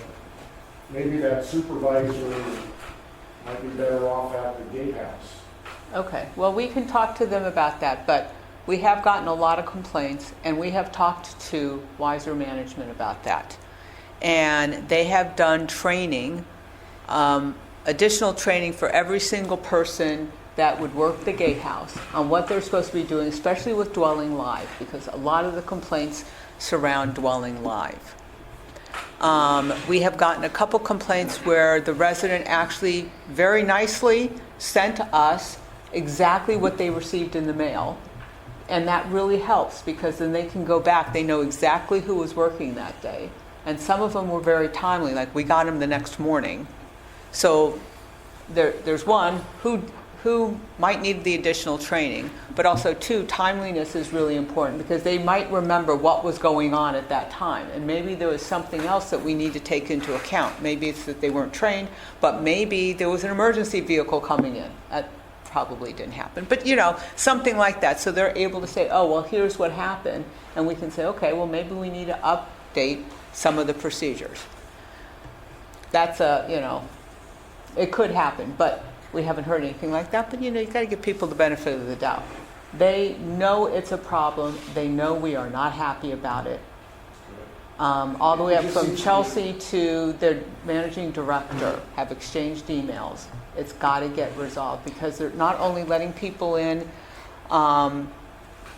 maybe that supervisor might be better off at the gatehouse. Okay. Well, we can talk to them about that, but we have gotten a lot of complaints, and we have talked to Wiser Management about that. And they have done training, additional training for every single person that would work the gatehouse on what they're supposed to be doing, especially with dwelling live, because a lot of the complaints surround dwelling live. We have gotten a couple complaints where the resident actually very nicely sent us exactly what they received in the mail. And that really helps, because then they can go back, they know exactly who was working that day. And some of them were very timely, like we got them the next morning. So there's one, who might need the additional training, but also 2, timeliness is really important, because they might remember what was going on at that time. And maybe there was something else that we need to take into account. Maybe it's that they weren't trained, but maybe there was an emergency vehicle coming in. That probably didn't happen, but something like that. So they're able to say, oh, well, here's what happened. And we can say, okay, well, maybe we need to update some of the procedures. That's it could happen, but we haven't heard anything like that. But you got to give people the benefit of the doubt. They know it's a problem. They know we are not happy about it. All the way up from Chelsea to their managing director have exchanged emails. It's got to get resolved, because they're not only letting people in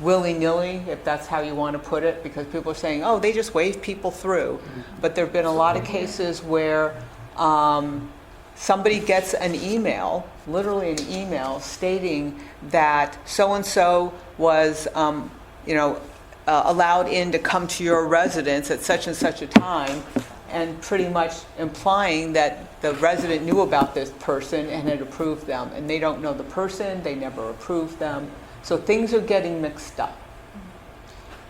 willy-nilly, if that's how you want to put it, because people are saying, oh, they just wave people through. But there have been a lot of cases where somebody gets an email, literally an email, stating that so-and-so was, allowed in to come to your residence at such and such a time, and pretty much implying that the resident knew about this person and had approved them. And they don't know the person, they never approved them. So things are getting mixed up.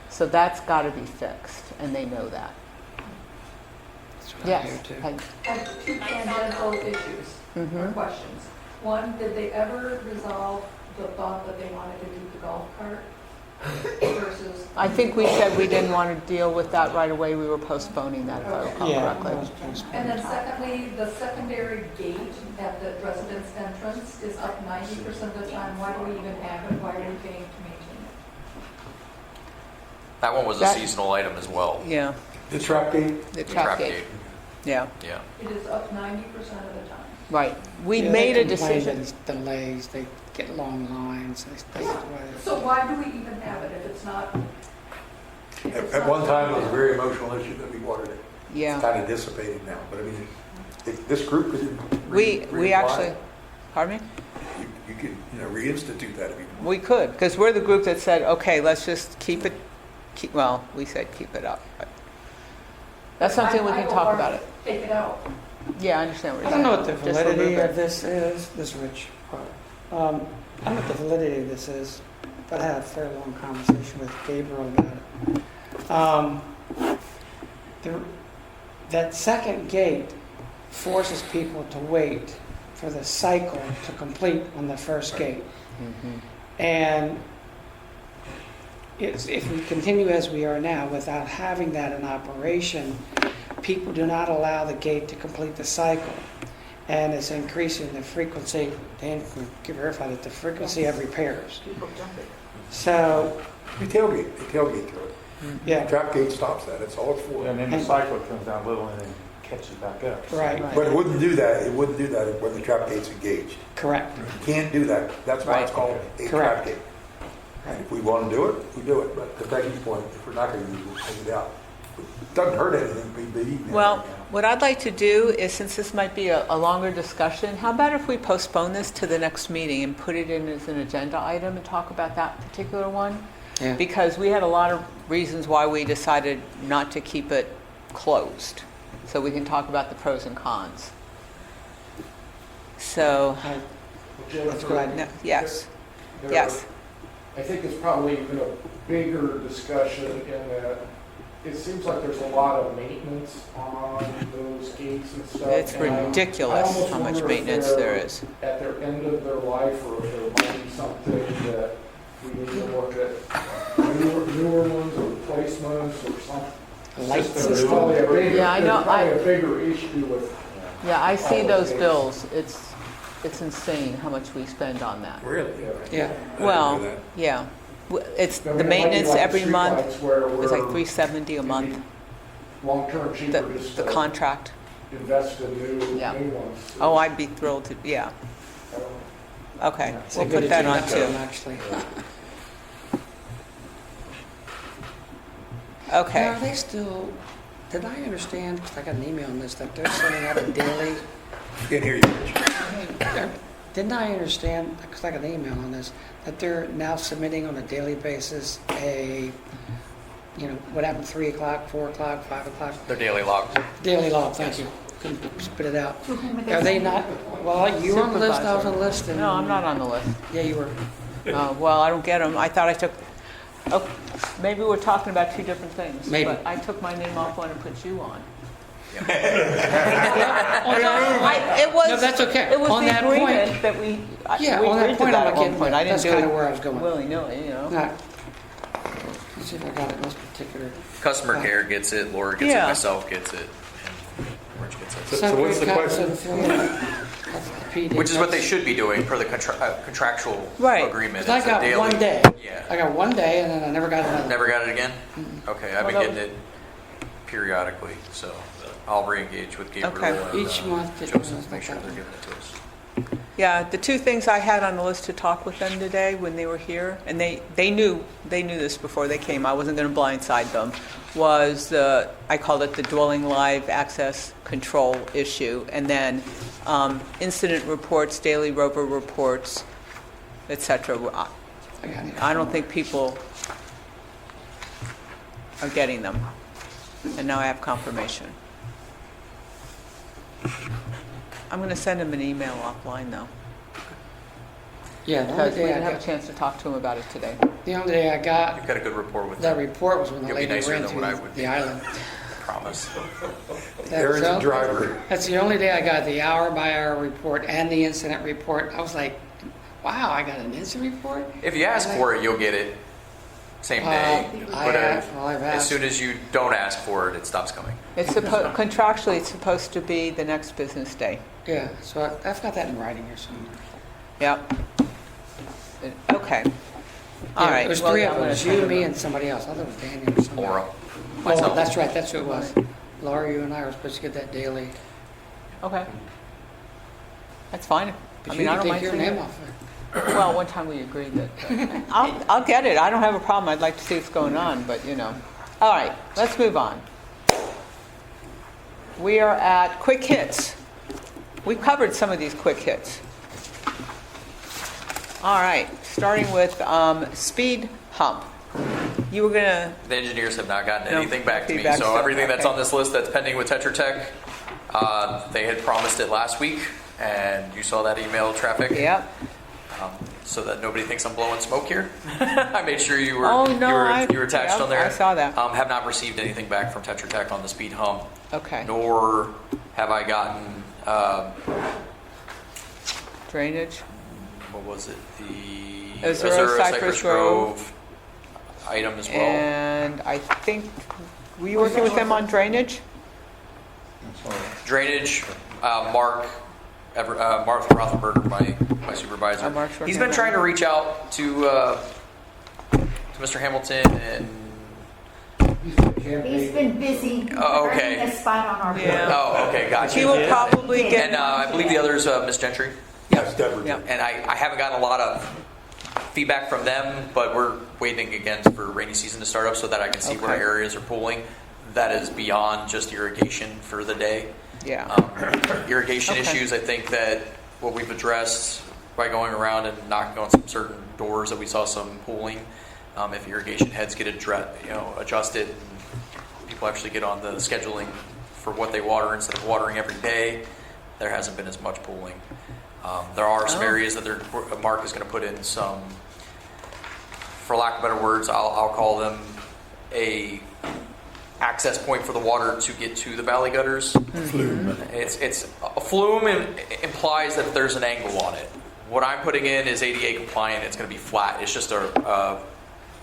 So that's got to be fixed, and they know that. That's what I Yes. hear too. I have 2 tangential issues or questions. One, did they ever resolve the thought that they wanted to do the golf cart versus. I think we said we didn't want to deal with that right away. We were postponing that, if I recall Yeah. correctly. And then secondly, the secondary gate at the residence entrance is up 90% of the time. Why do we even have it? Why are we paying to maintain it? That one was a That- seasonal item as well. Yeah, The trap gate, the The trap gate. Yeah, Yeah. It is up 90% of the time. right. We Yeah, made they a complain decision. that it's delays, they get long lines. That's why So why do we even have it if it's not? if it's at not one time, it was a something- very emotional issue that we watered it. It's Yeah. kind of dissipated now, but I mean, if this group could. We actually, pardon me? You could, reinstitute that if you. We could, because we're the group that said, okay, let's just keep it, well, we said keep it up. But that's something we I can go talk far about to it. Take it out. Yeah, I understand what I you're saying. don't know what the Just a little validity bit. of this is Rich. I don't know what the validity of this is, but I had a fairly long conversation with Gabriel about it. That second gate forces people to wait for the cycle to complete on the first gate. And if we continue as we are now without having that in operation, people do not allow the gate to complete the cycle. And it's increasing the frequency, Dan can verify that, the frequency of repairs. People jumping. So. They tailgate through it. Yeah. The trap gate stops that, it's all it's for. And then the cycle comes down a little and then catches back up. Right. But it wouldn't do that when the trap gate's engaged. Correct. You can't do that, that's why it's called a trap Correct. gate. And if we want to do it, we do it, but to Peggy's point, if we're not going to use it, we'll take it out. It doesn't hurt anything, believe me. Well, what I'd like to do is, since this might be a longer discussion, how about if we postpone this to the next meeting and put it in as an agenda item and talk about that particular one? Yeah. Because we had a lot of reasons why we decided not to keep it closed. So we can talk about the pros and cons. So, That's a good idea. no, yes, There- yes. I think it's probably even a bigger discussion in that it seems like there's a lot of maintenance on those gates and stuff. It's and I ridiculous almost how much wonder if maintenance they're there is. At their end of their life, or if there might be something that we need to look at, newer ones or replacements or something. Light There's probably a bigger, Yeah, I know, there's probably a bigger issue with. Yeah, I see all those gates. bills. It's insane how much we spend on that. Really? Yeah. Well, yeah. It's I mean, the it might be maintenance like every month. streetlights where It's like we're $370 a month. long-term The, cheaper just the to contract. invest in new Yeah. ones. Oh, I'd be thrilled to, yeah. I don't know. Okay, It's a we'll good put that on agenda item, too. actually. Okay. Now, are they still, did I understand, because I got an email on this, that they're sending out a daily, Can't hear you. didn't I understand, because I got an email on this, that they're now submitting on a daily basis what happened 3 o'clock, 4 o'clock, 5 o'clock? Their daily logs. Daily log, thank you. Couldn't spit it out. Are they not, well, you were on the list, I was on the list. and- No, I'm not on the list. Yeah, you were. Well, I don't get them. I thought I took, oh, maybe we're talking about two different things. Maybe. But I took my name off one and put you on. On It was. No, that's okay. It was On the that point- agreement that we. Yeah, we on that agreed to point, I'm at one getting, point. I didn't that's do kind of it where I was going. willy-nilly, All right. Let's see if I got it in this particular. Customer care gets it, Laura gets Yeah. it, myself gets it, and Rich gets it. So what's the question? Which is what they should be doing per the contractual Right. agreement. Because I It's a got daily- one day. Yeah. I got one day, and then I never got another. Never got it again? Okay, I've been Well, getting it periodically, so I'll re-engage with Gabriel Okay. and Each month it Joseph, was make sure like they're that. giving it to us. Yeah, the two things I had on the list to talk with them today when they were here, and they knew this before they came, I wasn't going to blindside them, was I called it the dwelling live access control issue, and then incident reports, daily rover reports, etc. I got it. I don't think people are getting them, and now I have confirmation. I'm going to send him an email offline, though, Yeah, the only because we day I didn't have a got, chance to talk to him about it today. the only day I got You've got a good rapport with that them, report was when the You'll be lady nicer ran than what I to would the be. island. I promise. Aaron's That's a driver. That's the only day I got the hour-by-hour report and the incident report. I was like, wow, I got an incident report? If you ask for it, you'll get it. same day. I've As asked. soon as you don't ask for it, it stops coming. It's contractually, it's supposed to be the next business day. Yeah, so I've got that in writing or something. Yep. Okay. All Yeah, right. It was well, three I'm of gonna us, send you, it me, out. and somebody else. I thought it was Daniel or somebody. Laura, Oh, myself. that's right, that's who it was. Laura, you and I were supposed to get that daily. Okay. That's fine. But I you mean, I can don't take mind your seeing name it. off it. Well, one time we agreed that, I'll get it. I don't have a problem. I'd like to see what's going on, but you know. All right, let's move on. We are at quick hits. We covered some of these quick hits. All right, starting with speed hump. You were gonna, The engineers have not gotten No anything back to me. feedback, So so, everything that's okay. on this list that's pending with Tetra Tech, they had promised it last week, and you saw that email traffic. yep. So that nobody thinks I'm blowing smoke here. I made sure you were Oh, no, you were attached yep, on there. I saw that. Have not received anything back from Tetra Tech on the speed hump, Okay. nor have I gotten Drainage. what was it, the Azura Cypress Grove item as well. And I think, were you working with them on drainage? Drainage, Mark Rothenberger, my supervisor. Oh, Mark's working He's been on trying that. to reach out to Mr. Hamilton and. He's been busy Oh, okay. earning a spot on our board. Yeah. Oh, okay, gotcha. He will probably get. And I believe the other is Miss Gentry. Yes, Deborah. Yep. And I haven't gotten a lot of feedback from them, but we're waiting again for rainy season to start up so that I can see where Okay. areas are pooling. That is beyond just irrigation for the day. Yeah. Irrigation Okay. issues, I think that what we've addressed by going around and knocking on some certain doors that we saw some pooling. If irrigation heads get adjusted, and people actually get on the scheduling for what they water instead of watering every day, there hasn't been as much pooling. There are some Oh. areas that Mark is going to put in some, for lack of better words, I'll call them a access point for the water to get to the valley gutters. Flume. It's a flume implies that there's an angle on it. What I'm putting in is ADA compliant. It's going to be flat. It's just a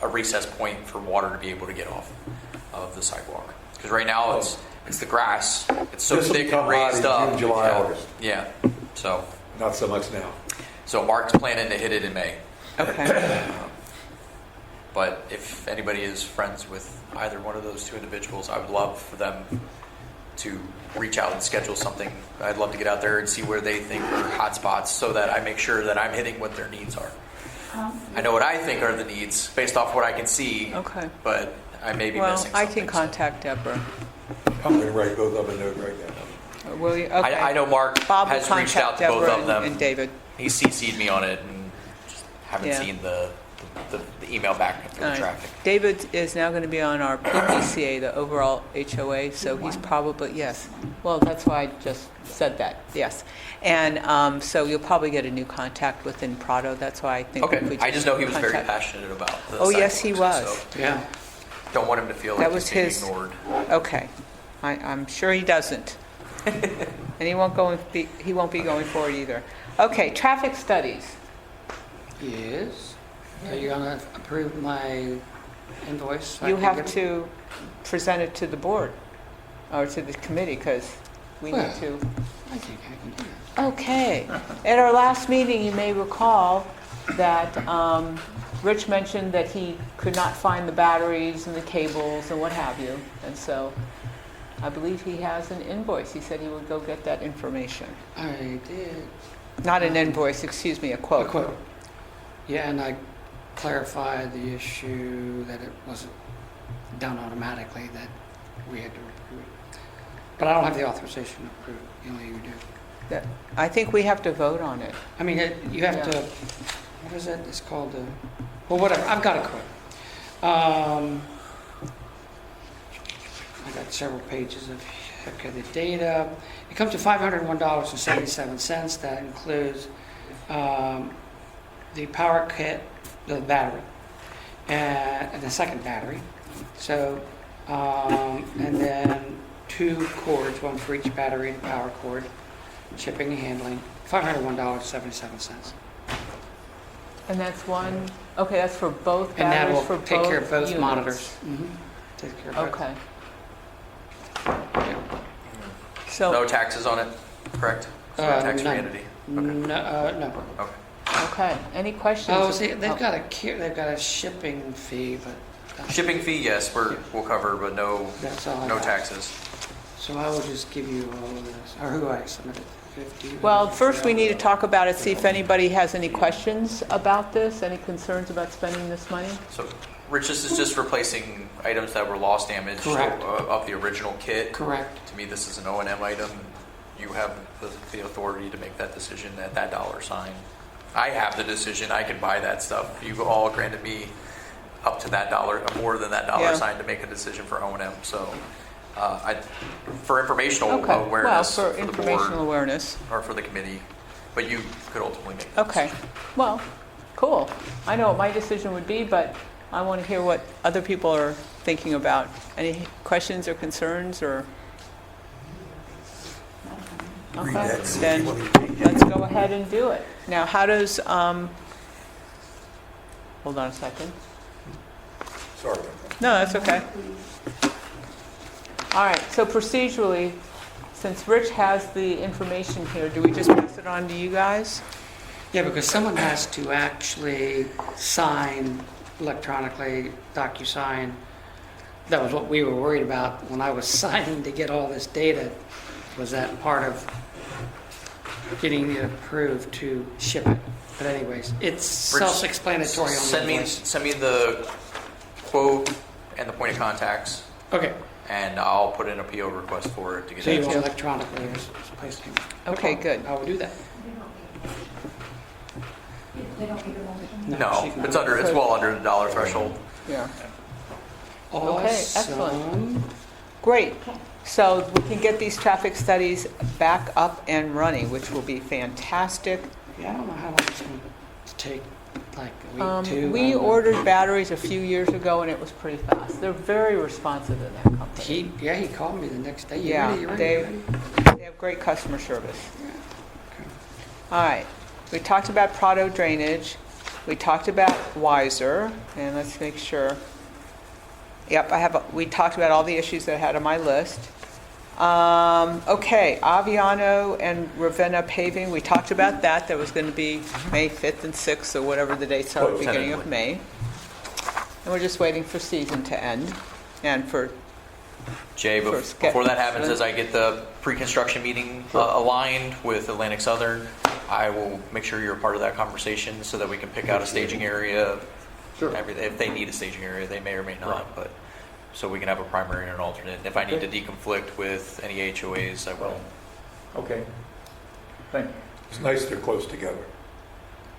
recess point for water to be able to get off of the sidewalk. Because right now it's the grass. It's so This will thick become and raised hot in up. June, July, yeah. August. Yeah. So Not so much now. Mark's planning to hit it in May. Okay. But if anybody is friends with either one of those two individuals, I would love for them to reach out and schedule something. I'd love to get out there and see where they think are hot spots so that I make sure that I'm hitting what their needs are. I know what I think are the needs based off what I can see, Okay. but I may be Well, missing I something. can contact Deborah. I'm going to write both of them a note right now. Will you? Okay. I know Mark Bob will has reached out contact to both Deborah of them. and David. He CC'd me on it and just haven't Yeah. seen the email back for All the right. traffic. David is now going to be on our PPCA, the overall HOA, so he's probably, yes. Well, that's why I just said that, yes. And so you'll probably get a new contact within Prado, that's why I think. if Okay, we I just know he was very contact- passionate about the Oh, yes, he sidewalks, was. so Yeah. don't want him to feel That like was he's being his- ignored. Okay, I'm sure he doesn't. And he won't be going forward either. Okay, traffic studies. Yes. Are you gonna approve my invoice? so I You can have get- to present it to the board, or to the committee, because we need Well. to. I think I can do that. Okay. At our last meeting, you may recall that Rich mentioned that he could not find the batteries and the cables and what have you. And so I believe he has an invoice. He said he would go get that information. I did. Not an invoice, excuse me, a quote. A quote. Yeah, and I clarified the issue that it wasn't done automatically, that we had to approve it. But I don't have the authorization to approve it, only you do. That- I think we have to vote on it. I mean, you have Yeah. to, what is it? It's called, well, whatever, I've got a quote. I got several pages of, okay, the data. It comes to $501.77. That includes the power kit, the battery, and the second battery. So, and then 2 cords, one for each battery and power cord, shipping and handling, $501.77. And that's one, okay, that's for both And that batteries, for will both take care of both units. monitors. Take care of both. Okay. No So, taxes on it, correct? It's not a tax-free None. entity. No. Okay. okay, any questions? Oh, see, they've got a shipping fee, but Shipping fee, yes, we'll cover, but no that's all I no got. taxes. So I will just give you all of this, or who I submitted, 50. Well, first we need to talk about it, see if anybody has any questions about this, any concerns about spending this money? So, Rich, this is just replacing items that were loss damage Correct. of the original kit. Correct. To me, this is an O&M item. You have the authority to make that decision at that dollar sign. I have the decision. I can buy that stuff. You all granted me up to that dollar, more than that dollar Yeah. sign to make a decision for O&M. So, for informational Okay, well, awareness for the informational board awareness. or for the committee, but you could ultimately make that Okay, well, cool. I know what my decision would be, but I want to hear what other people are thinking about. Any questions or concerns, or? Read Okay, that, see then what we read. let's go ahead and do it. Now, how does, hold on a second. Sorry about that. No, that's okay. All right, so procedurally, since Rich has the information here, do we just pass it on to you guys? Yeah, because someone has to actually sign electronically, DocuSign. That was what we were worried about when I was signing to get all this data, was that part of getting it approved to ship it. But anyways, it's Rich, self-explanatory on the Send me the quote and the point of contacts, Okay, and I'll put in a PO request for it to get so you it. want electronically as opposed to... Okay, good. I will do that. They don't need a motion. No, it's well under the dollar threshold. Yeah. Awesome. excellent. Great. So we can get these traffic studies back up and running, which will be fantastic. Yeah, I don't know how long it's going to take, like a week, two. We ordered batteries a few years ago, and it was pretty fast. They're very responsive in that company. He called me the next day. You Yeah, ready? You ready? they- You ready? They have great customer service. Okay. All right. We talked about Prado drainage. We talked about Wiser, and let's make sure. Yep, we talked about all the issues that I had on my list. Okay, Aviano and Ravenna paving, we talked about that. That was going to be May 5th and 6th, or whatever the dates are, beginning of May. And we're just waiting for season to end, and for, Jay, First, before that happens, as I get the pre-construction meeting aligned with Atlantic Southern, I will make sure you're a part of that conversation so that we can pick out a staging area. Sure. If they need a staging area, they may or may not, but so we can have a primary and an alternate. And if I need to deconflict with any HOAs, I will. Okay. Thank you. It's nice they're close together.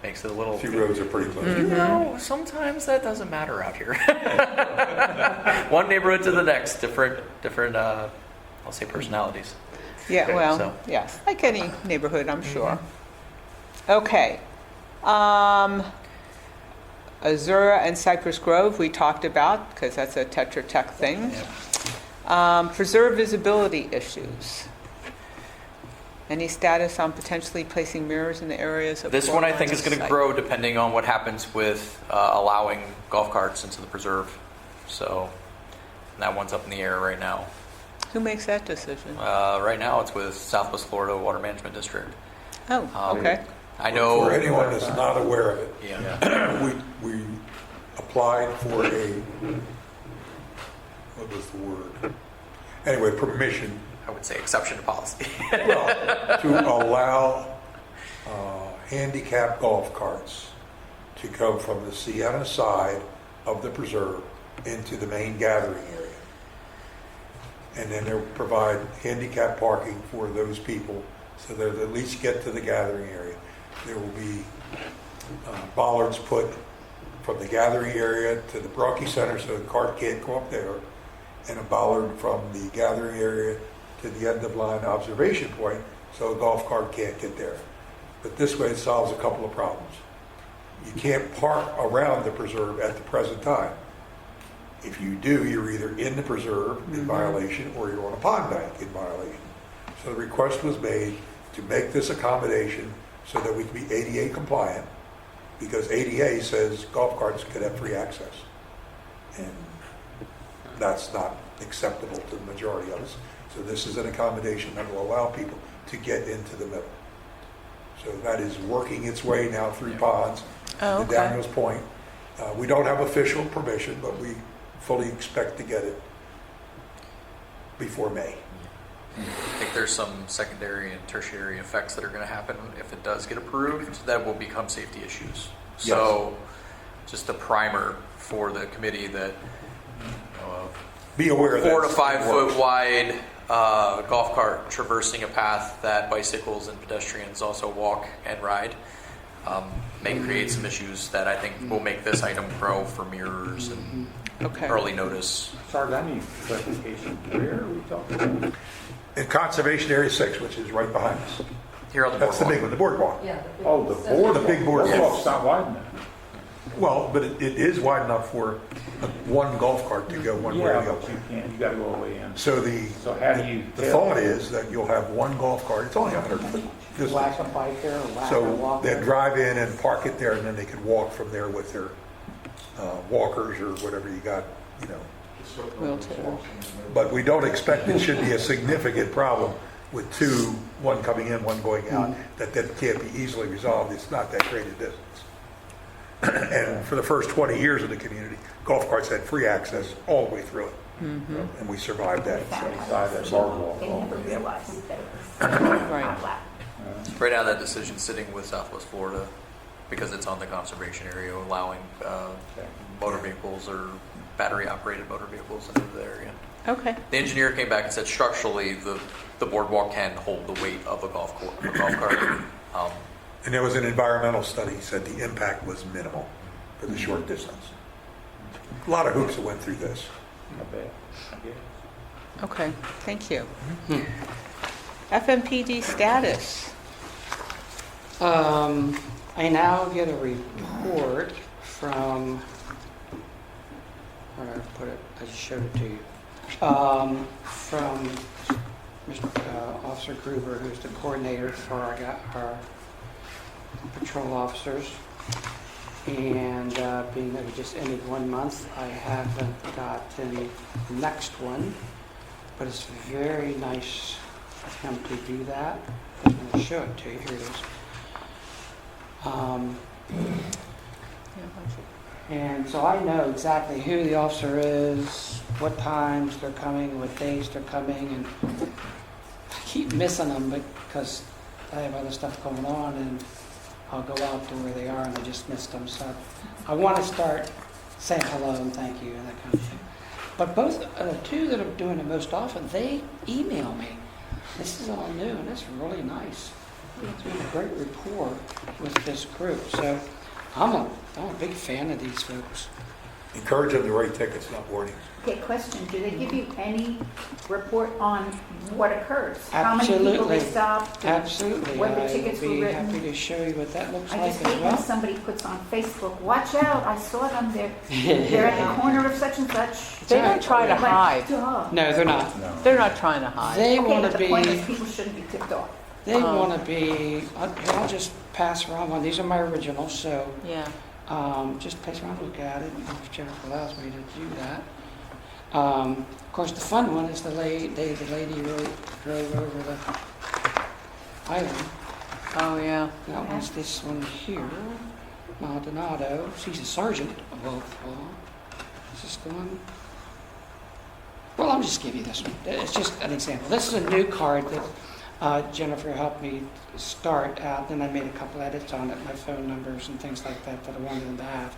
Makes it a little. A few roads are pretty close. You know, sometimes that doesn't matter out here. One neighborhood to the next, different. I'll say personalities. yeah, Okay, well, so- yes, like any neighborhood, I'm sure. Okay. Azura and Cypress Grove, we talked about, because that's a Tetra Tech thing. Preserve visibility issues. Any status on potentially placing mirrors in the areas of... This one I think is going to site? grow depending on what happens with allowing golf carts into the preserve. So that one's up in the air right now. Who makes that decision? Right now it's with Southwest Florida Water Management District. Oh, okay. I know. For anyone that's not aware of it, Yeah. we applied for what was the word? Anyway, permission I would say exception to policy. to allow handicap golf carts to come from the Sienna side of the preserve into the main gathering area. And then they'll provide handicap parking for those people so they'll at least get to the gathering area. There will be bollards put from the gathering area to the Brocky Center so the cart can't go up there, and a bollard from the gathering area to the end of line observation point so a golf cart can't get there. But this way it solves a couple of problems. You can't park around the preserve at the present time. If you do, you're either in the preserve in violation or you're on a pond bank in violation. So the request was made to make this accommodation so that we can be ADA compliant. because ADA says golf carts could have free access. And that's not acceptable to the majority of us. So this is an accommodation that will allow people to get into the middle. So that is working its way now through ponds. Oh, To okay. Daniel's point, we don't have official permission, but we fully expect to get it before May. I think there's some secondary and tertiary effects that are going to happen if it does get approved that will become safety issues. So just a primer for the committee that Be aware of that. 4 to 5 foot wide golf cart traversing a path that bicycles and pedestrians also walk and ride may create some issues that I think will make this item grow for mirrors and Okay. early notice. Sorry, I need clarification. Where are we talking about? In Conservation Area 6, which is right behind us. Here on the That's the big boardwalk. one, the boardwalk. Yeah. Oh, the board, The big board. Oh, it's not wide enough. Well, but it is wide enough for one golf cart to go one way or Yeah, the but other. you can't, you gotta go all the way in. So So how do you the tell? thought is that you'll have one golf cart, it's only 100 foot distance. Whack a biker, whack a So walker. they'd drive in and park it there, and then they could walk from there with their walkers or whatever you got, you know. Wheelchair. But we don't expect it should be a significant problem with two, one coming in, one going out, that can't be easily resolved. It's not that great a distance. And for the first 20 years of the community, golf carts had free access all the way through it. And we survived that. So. Beside that boardwalk. They never realized that it was Right. not black. Right now, that decision's sitting with Southwest Florida because it's on the conservation area, allowing motor vehicles or battery-operated motor vehicles into the area. Okay. The engineer came back and said structurally, the boardwalk can hold the weight of a golf cart. And there was an environmental study said the impact was minimal for the short distance. A lot of hoops that went through this. Not bad. Yeah. Okay, thank you. FMPD status. I now get a report from, where did I put it? I just showed it to you. From Mr. Officer Gruber, who's the coordinator for our patrol officers. And being that we just ended 1 month, I haven't gotten the next one, but it's very nice of him to do that. I'm going to show it to you. Here it is. And so I know exactly who the officer is, what times they're coming, what days they're coming, and I keep missing them because I have other stuff going on, and I'll go out to where they are, and I just missed them. So I want to start saying hello and thank you and that kind of thing. But both the two that are doing it most often, they email me. This is all new, and it's really nice. It's been a great rapport with this group. So I'm a big fan of these folks. Encourage them to write tickets, not warnings. Okay, question, do they give you any report on what occurs? How many people Absolutely. they stopped? Absolutely. When the I tickets would were be written? happy to show you what that looks I like just as hate when well. somebody puts on Facebook, watch out, I saw them, they're at the corner of such and such. They don't try to Like, hide. duh. No, they're not. They're not trying to hide. They Okay, want but to the point is be. people shouldn't be tipped off. They want to be. I'll just pass around one. These are my originals, so Yeah. just pass around, look at it, if Jennifer allows me to do that. Of course, the fun one is the lady drove over the island. Oh, yeah. That one's this one here, Maldonado. She's a sergeant of all. Is this the one? Well, I'll just give you this one. It's just an example. This is a new card that Jennifer helped me start out. Then I made a couple edits on it, my phone numbers and things like that that I wanted them to have.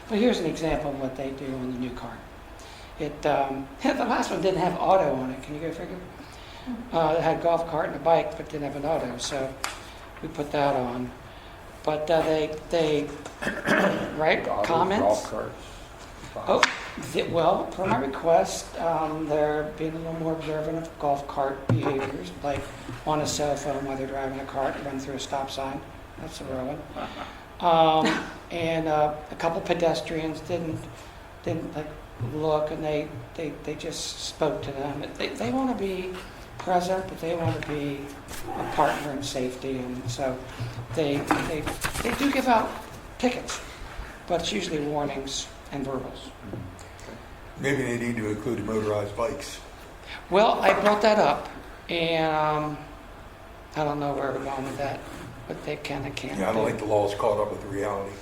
But here's an example of what they do on the new card. The last one didn't have auto on it. Can you go figure? It had golf cart and a bike, but didn't have an auto. So we put that on. But they write comments. Golf carts. Oh, well, per my request, they're being a little more observant of golf cart behaviors, like on a cell phone while they're driving a cart, run through a stop sign. That's a real one. And a couple pedestrians didn't like look, and they just spoke to them. They want to be present, but they want to be a partner in safety, and so they do give out tickets, but it's usually warnings and verbals. Maybe they need to include motorized bikes. Well, I brought that up, and I don't know where we're going with that, but they can and can't. Yeah, I don't think the law's caught up with the reality.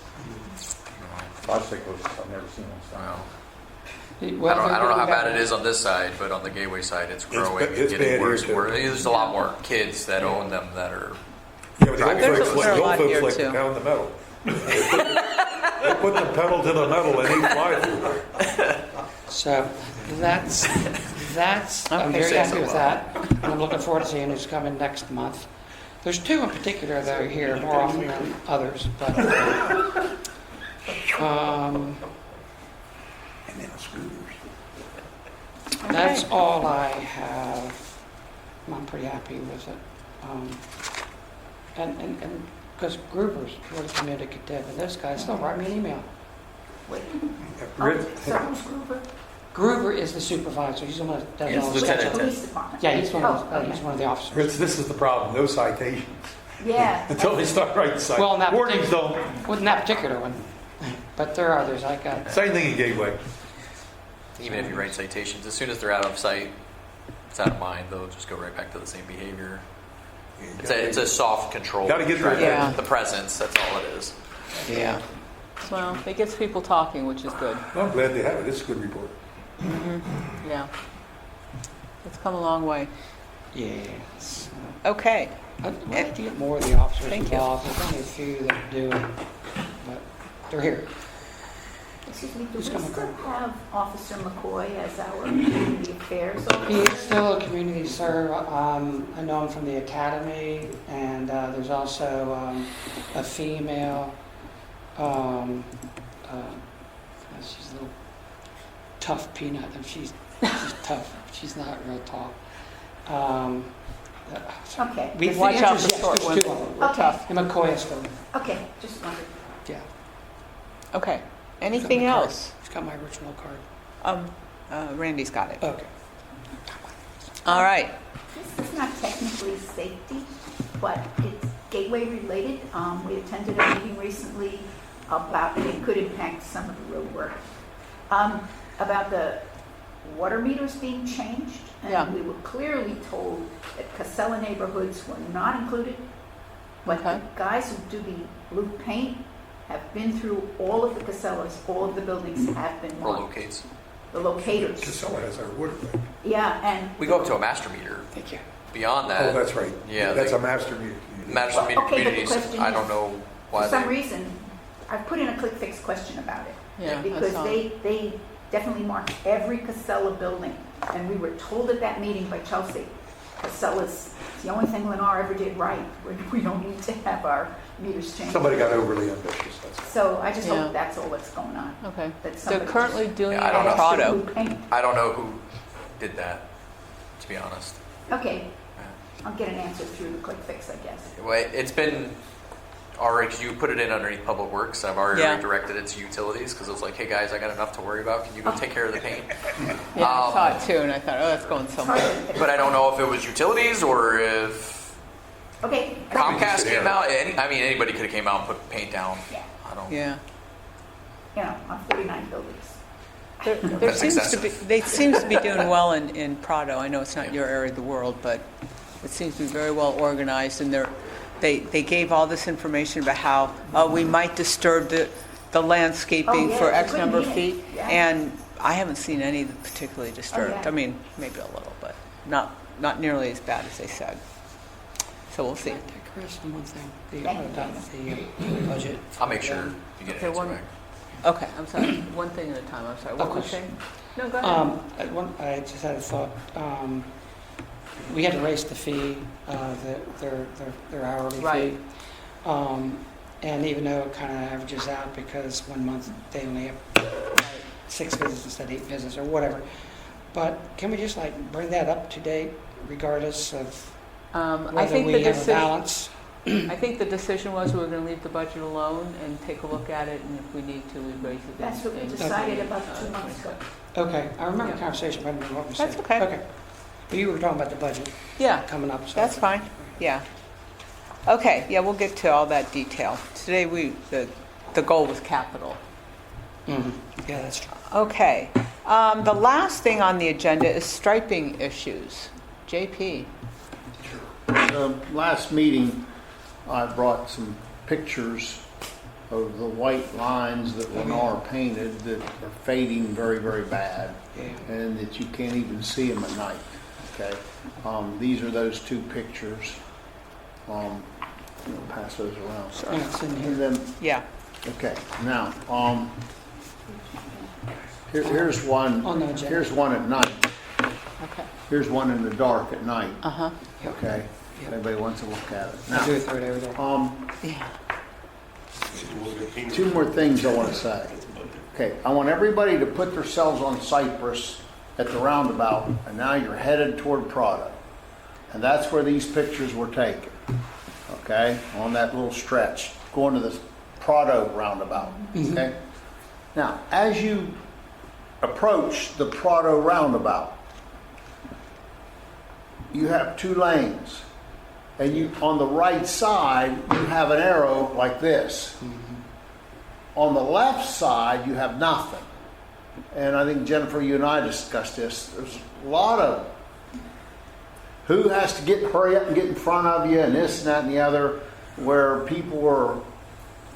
Bicycles, I've never seen them style. Well, I don't know how they're bad it is on this side, but on the Gateway side, it's growing it's and bad getting here, worse. too. There's a lot more kids that own them that are. Yeah, but the old There's folks a like, lot here, to too. pound the metal. They put the pedal to the metal and they fly through it. So that's I'm Okay, very say happy so with that, and I'm looking forward to seeing who's coming next month. There's two in particular that are here more often than others, but And then scooters. that's all I have. I'm pretty happy with it. And because Gruber's what a community did, and this guy still write me an email. Wait, Rich, so who's Gruber? Gruber is the supervisor. He's the one that does He's all the lieutenant. scheduling. Police department. Yeah, he's one of Oh, okay. he's one of the officers. Rich, this is the problem, no citations. Yeah. Until they start writing citations. Well, in that Warnings particular- don't. Well, in that particular one, but there are others. I got. Same thing in Gateway. Even if you write citations, as soon as they're out of sight, it's out of mind. They'll just go right back to the same behavior. It's a soft control. Gotta get rid of Yeah. The presence. That's all it is. Yeah. Well, it gets people talking, which is good. I'm glad they have it, it's a good report. Yeah. It's come a long way. Yes. Okay. I'd like to get more of the officers Thank you. involved. There's only a few that do, but they're here. Excuse me, do we Who's coming, still Carl? have Officer McCoy as our community affairs He officer? is still a community serve. I know him from the academy, and there's also a female. She's a little tough peanut, and she's tough. She's not real tall. Okay, We Watch out for yes, short there's ones. two of them. We're Okay. tough. And McCoy is still, okay, just wondered. yeah. Okay. He's Anything got my card. else? He's got my original card. Randy's got it. Okay. All right. This is not technically safety, but it's gateway related. We attended a meeting recently about, and it could impact some of the road work, about the water meters being changed. Yeah. And we were clearly told that Casella neighborhoods were not included. But Okay. the guys who do the blue paint have been through all of the Casellas, all of the buildings have been Or marked. locates. The locators. Casella has our water bank. Yeah, and. We go up to a master meter. Thank you. Beyond that, Oh, that's right. Yeah, That's they- a master meter. master meter Okay, but the communities. question I is, don't know why For some they. reason, I put in a click fix question about it. Yeah. Because that's all. they definitely marked every Casella building. And we were told at that meeting by Chelsea, Casella's the only thing Lennar ever did right. We don't need to have our meters changed. Somebody got overly ambitious, that's all. So I just Yeah. hope that's all that's going on. Okay. That They're somebody currently just doing it Yeah, I don't in know. add extra Prado. blue paint. I don't know who did that, to be honest. Okay, I'll get an answer through the click fix, I guess. Well, it's been already, because you put it in underneath Public Works. I've already Yeah. redirected it to utilities because it was like, hey guys, I got enough to worry about. Can you go take care of the paint? Yeah, I saw it too, and I thought, oh, that's going It's hard somewhere. to- But I don't know if it was utilities or if Okay. Comcast came out. Anybody could have came out and put paint down. Yeah. I don't. Yeah. You know, on 49 buildings. There That's seems to be, excessive. they seems to be doing well in Prado. I know it's not Yeah. your area of the world, but it seems to be very well organized, and they gave all this information about how we might disturb the landscaping Oh, yeah, for it's a X good number of meeting. feet, Yeah. and I haven't seen any particularly disturbed. yeah. I mean, maybe a little, but not nearly as bad as they said. So we'll see. Chris, one thing, Thank the budget. I'll make sure you get Okay, an answer one- back. Okay, I'm sorry. One thing at a time. I'm sorry. What Of was you course. saying? No, go ahead. I just had a thought. We had to raise the fee, their hourly Right. fee. And even though it kind of averages out because 1 month they only have 6 visits instead of 8 visits or whatever. But can we just like bring that up to date regardless of I whether think we the have a decision. balance? I think the decision was we were going to leave the budget alone and take a look at it, and if we need to, we raise it. That's what we in decided about 2 months 26. ago. Okay, I remember the Yeah. conversation, but I don't remember what we said. That's okay. Okay. But you were talking about the budget Yeah, coming up, so. that's fine. Yeah. Okay, yeah, we'll get to all that detail. Today, the the goal was capital. Yeah, that's true. Okay. The last thing on the agenda is striping issues. JP. Last meeting, I brought some pictures of the white lines that Lennar painted that are fading very, very bad, and that you can't even see them at night. Okay, these are those two pictures. Pass those around. Sorry. Yeah, it's in here. And then, Yeah. okay, now, here's one. Oh, no, Jen. Here's one at night. Okay. Here's one in the dark at night. Uh-huh. Okay, if anybody wants to look at it. I do Now, it through it every day. Yeah. two more things I want to say. Okay, I want everybody to put themselves on Cypress at the roundabout, and now you're headed toward Prado. And that's where these pictures were taken. Okay, on that little stretch, going to the Prado roundabout. Okay? Now, as you approach the Prado roundabout, you have 2 lanes. And you, on the right side, you have an arrow like this. On the left side, you have nothing. And I think, Jennifer, you and I discussed this. There's a lot of who has to hurry up and get in front of you, and this and that and the other, where people were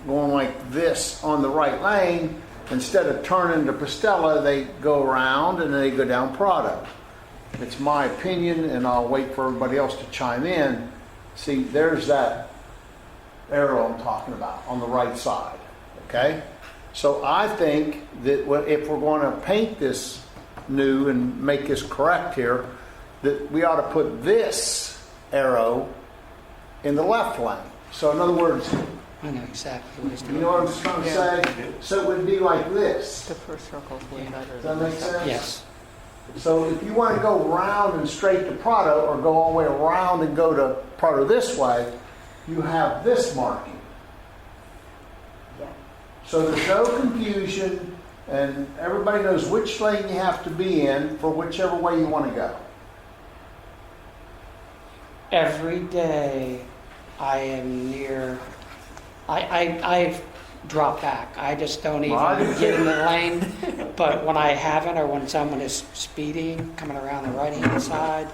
going like this on the right lane. Instead of turning to Pastella, they go around and they go down Prado. It's my opinion, and I'll wait for everybody else to chime in. See, there's that arrow I'm talking about on the right side. Okay? So I think that if we're going to paint this new and make this correct here, that we ought to put this arrow in the left lane. So in other words, I know exactly what he's doing. you know what I'm trying to say? So it would be like this. The first circle's way better. Does that make sense? Yes. So if you want to go round and straight to Prado, or go all the way around and go to Prado this way, you have this marking. So there's no confusion, and everybody knows which lane you have to be in for whichever way you want to go. Every day I am near, I've dropped back. I just don't even get in the lane. But when I haven't, or when someone is speeding, coming around the right-hand side,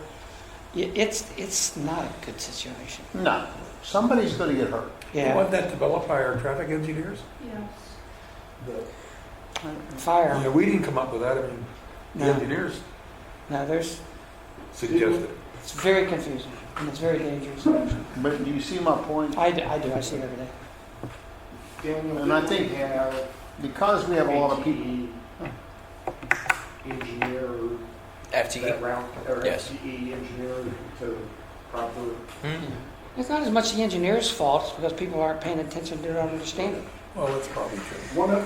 it's not a good situation. No. Somebody's going to get hurt. Yeah. Wasn't that developed by our traffic engineers? Fire. Yeah, we didn't come up with that. I mean, the No. engineers No, suggested it. it's very confusing, and it's very dangerous. But do you see my point? I do, I see it every day. And I think because we have a lot of people. Engineer, FTE. that round, or Yes. FTE engineer to proper. It's not as much the engineer's fault, it's because people aren't paying attention, they don't understand it. Well, that's probably true. One of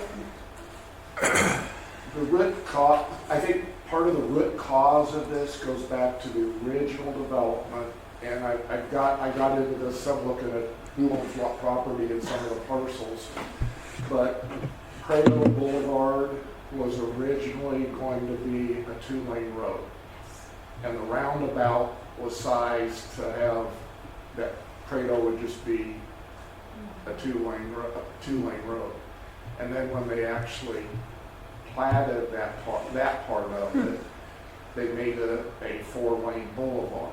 the root cause, I think part of the root cause of this goes back to the original development, and I got into this, some looking at who owns what property in some of the parcels, but Prado Boulevard was originally going to be a 2-lane road, and the roundabout was sized to have that Prado would just be a 2-lane road. And then when they actually platted that part of it, they made it a 4-lane boulevard.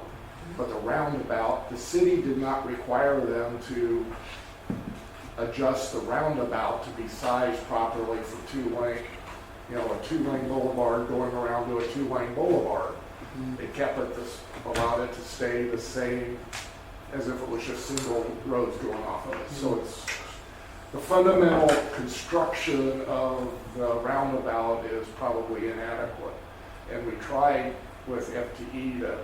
But the roundabout, the city did not require them to adjust the roundabout to be sized properly for 2-lane, a 2-lane boulevard going around to a 2-lane boulevard. They kept it, allowed it to stay the same as if it was just single roads going off of it. So it's the fundamental construction of the roundabout is probably inadequate. And we tried with FTE to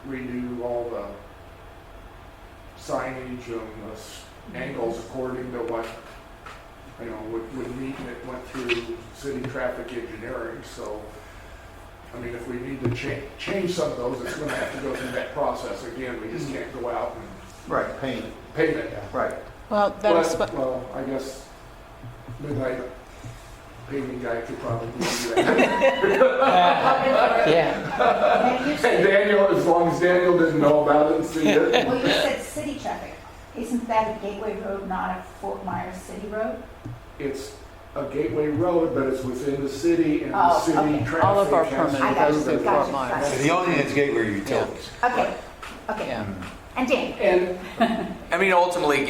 redo all the signage and the angles according to what would meet, and it went through city traffic engineering. So I mean, if we need to change some of those, it's going to have to go through that process again. We just can't go out and Paint it. paint it. Right. Well, Well, I guess midnight painting guy could probably do that. Yeah. And Daniel, as long as Daniel didn't know about it and see it. Well, you said city traffic. Isn't that a Gateway Road, not a Fort Myers City Road? it's a gateway road, but it's within the city and the Oh, city okay. traffic. All of our has permits to I got go you, through got Fort you, Myers. got And the only thing that's gateway are utilities. Okay, okay. Yeah. And Dan? And I mean, ultimately,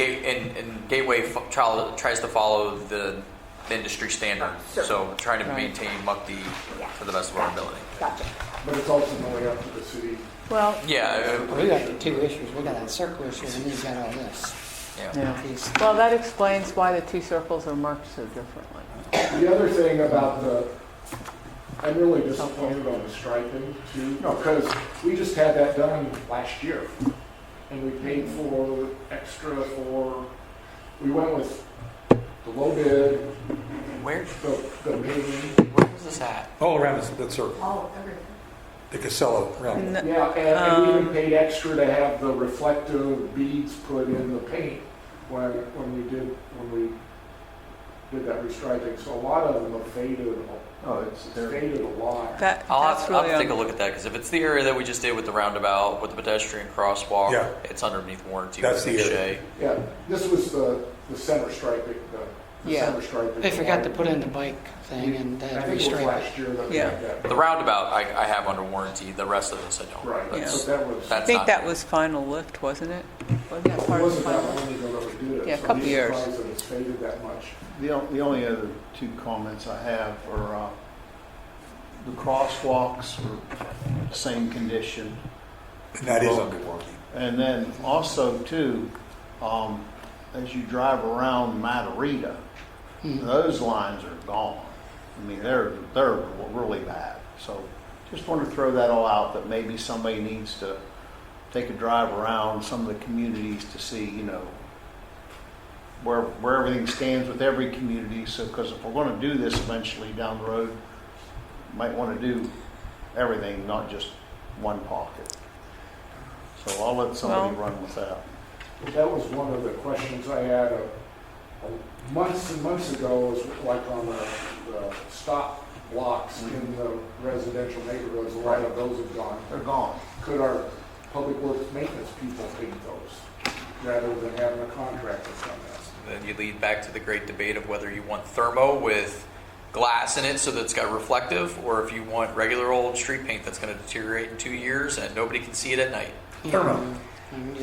Gateway tries to follow the industry standard, Sure. so trying to Right. maintain muck-D Yeah. to the best of our Gotcha. ability. Gotcha. but it's ultimately up to the city. Well, Yeah, We got the two issues, we got that circle issue, and then you got all this. yeah. yeah. These- Well, that explains why the two circles are marked so differently. The other thing about I'm really disappointed on the striping too, because we just had that done last year. And we paid for extra we went with the low bid, Where the main. was this at? All around that circle, Oh, everything. the Casella around. N- Yeah, and we even paid extra to have the reflective beads put in the paint when we did that restriping. So a lot of them have faded. Oh, it's Faded a lot. That, I'll that's have really to take a look at that, because if it's the area that we just did with the roundabout, with the pedestrian crosswalk, Yeah. it's underneath warranty. That's with the area. Shea. Yeah, this was the center striping, the Yeah. center striping. They forgot to put in the bike thing and I that think it was restrict. last year that we Yeah. had that. The roundabout I have under warranty, the rest of this I don't. Right, Yeah. so that was, I That's think not- that was final lift, wasn't it? Wasn't that it part of the wasn't final that lift? long ago that we did it. Yeah, a so couple I'm years. surprised that it's faded that much. The only other two comments I have are, the crosswalks are same condition. And that is under warranty. And then also too, as you drive around Matarita, those lines are gone. I mean, they're really bad. So just want to throw that all out, that maybe somebody needs to take a drive around some of the communities to see, where everything stands with every community. So, because if we're going to do this eventually down the road, might want to do everything, not just one pocket. So I'll let somebody run with that. That was one of the questions I had months and months ago, was like on the stop blocks in the residential neighborhoods. A lot of those have gone. They're gone. Could our public works maintenance people paint those rather than having a contractor come in? Then you lead back to the great debate of whether you want thermo with glass in it so that it's got reflective, or if you want regular old street paint that's going to deteriorate in 2 years and nobody can see it at night. Thermo.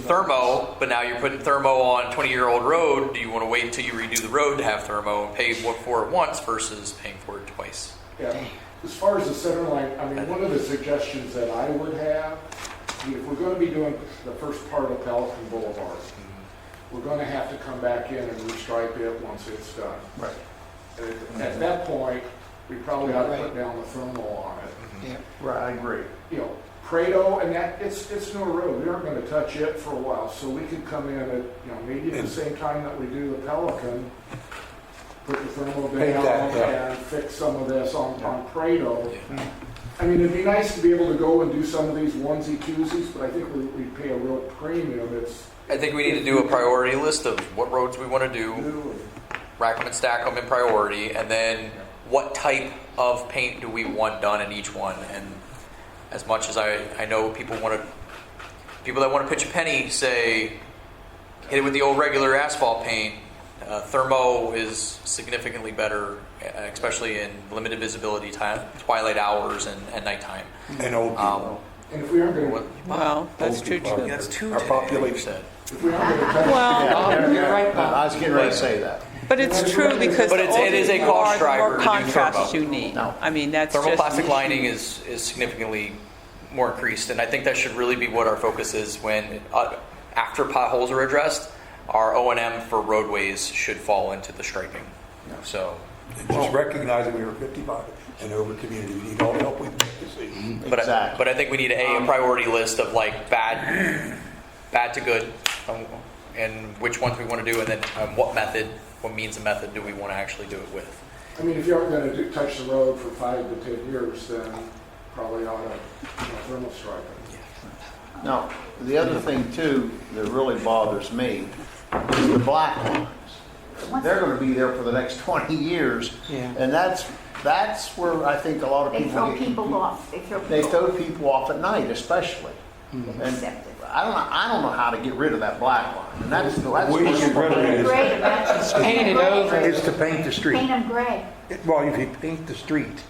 Thermo, but now you're putting thermo on 20-year-old road. Do you want to wait until you redo the road to have thermo and pay for it once versus paying for it twice? Yeah. As far as the center line, I mean, one of the suggestions that I would have, if we're going to be doing the first part of Pelican Boulevard, we're going to have to come back in and restripe it once it's done. Right. At that point, we probably ought to put down the thermal on it. Yeah. Right, I agree. Prado, and that, it's no road, we aren't gonna touch it for a while, so we could come in at, maybe at the same time that we do the Pelican, put the thermal Paint down that, yeah. and fix some of this on Prado. I mean, it'd be nice to be able to go and do some of these onesie twosies, but I think we pay a real premium. I think we need to do a priority list of what roads we want to do, rack them and stack them in priority, and then what type of paint do we want done in each one. And as much as I know people that want to pitch a penny say, hit it with the old regular asphalt paint, thermo is significantly better, especially in limited visibility time, twilight hours and nighttime. And old people. And if we aren't gonna, Wow, that's Old true people too. are- That's two Our today, population. you said. if we aren't gonna touch. Well, You're right, Bob. I was getting ready to say that. but it's true because But the it is older a you cost are, the driver more to do contrast thermo. you need. No. I mean, that's just Thermoplastic lining is significantly more increased, and I think that should really be what our focus is when, after potholes are addressed, our O&M for roadways should fall into the striping. So, And just recognizing we were 55 and over community, we need all the help we can get to see. Exactly. but I think we need a priority list of like bad to good, and which ones we want to do, and then what means and method do we want to actually do it with. I mean, if you aren't gonna touch the road for 5 to 10 years, then probably ought to, thermal striping. Now, the other thing too that really bothers me is the black lines. They're going to be there for the next 20 years, Yeah. and that's where I think a lot of They people throw get people confused. off. They throw They people throw people off at night, especially. And accepted. I don't know how to get rid of that black line. And that's The way to get rid of it Gray to match. It's painted over. is to paint the street. Paint them gray. Well, if you paint the street,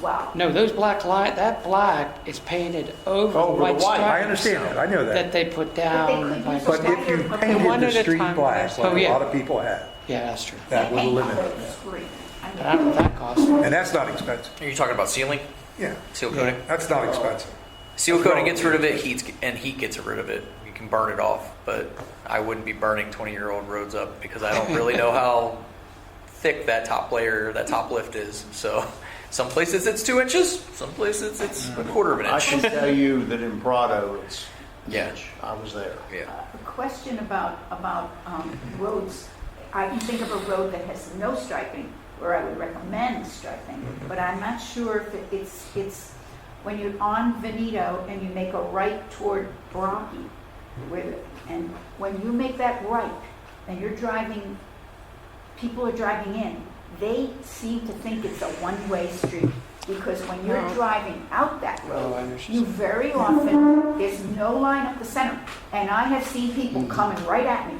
Wow. No, those black line, that black is painted over oh, the white I stripes understand that, I know that that. they put But down. they like- could But if you One painted at the a street time. black, like Oh, a yeah. lot of people have, Yeah, that's true. that would eliminate it. But I don't know what that costs. And that's not expensive. Are you talking about sealing? Yeah, Seal coating? that's not expensive. Seal coating gets rid of it, heat gets rid of it. You can burn it off, but I wouldn't be burning 20-year-old roads up because I don't really know how thick that top layer, that top lift is. So some places it's 2 inches, some places it's a quarter of an I inch. can tell you that in Prado, it's Yeah. inch. I was there. Yeah. A question about roads. I can think of a road that has no striping where I would recommend striping, but I'm not sure if it's when you're on Veneto and you make a right toward Bronchi, and when you make that right and you're driving, people are driving in, they seem to think it's a one-way street. Because when you're driving out that Oh, I road, understand. you very often, there's no line up the center. And I have seen people coming right at me.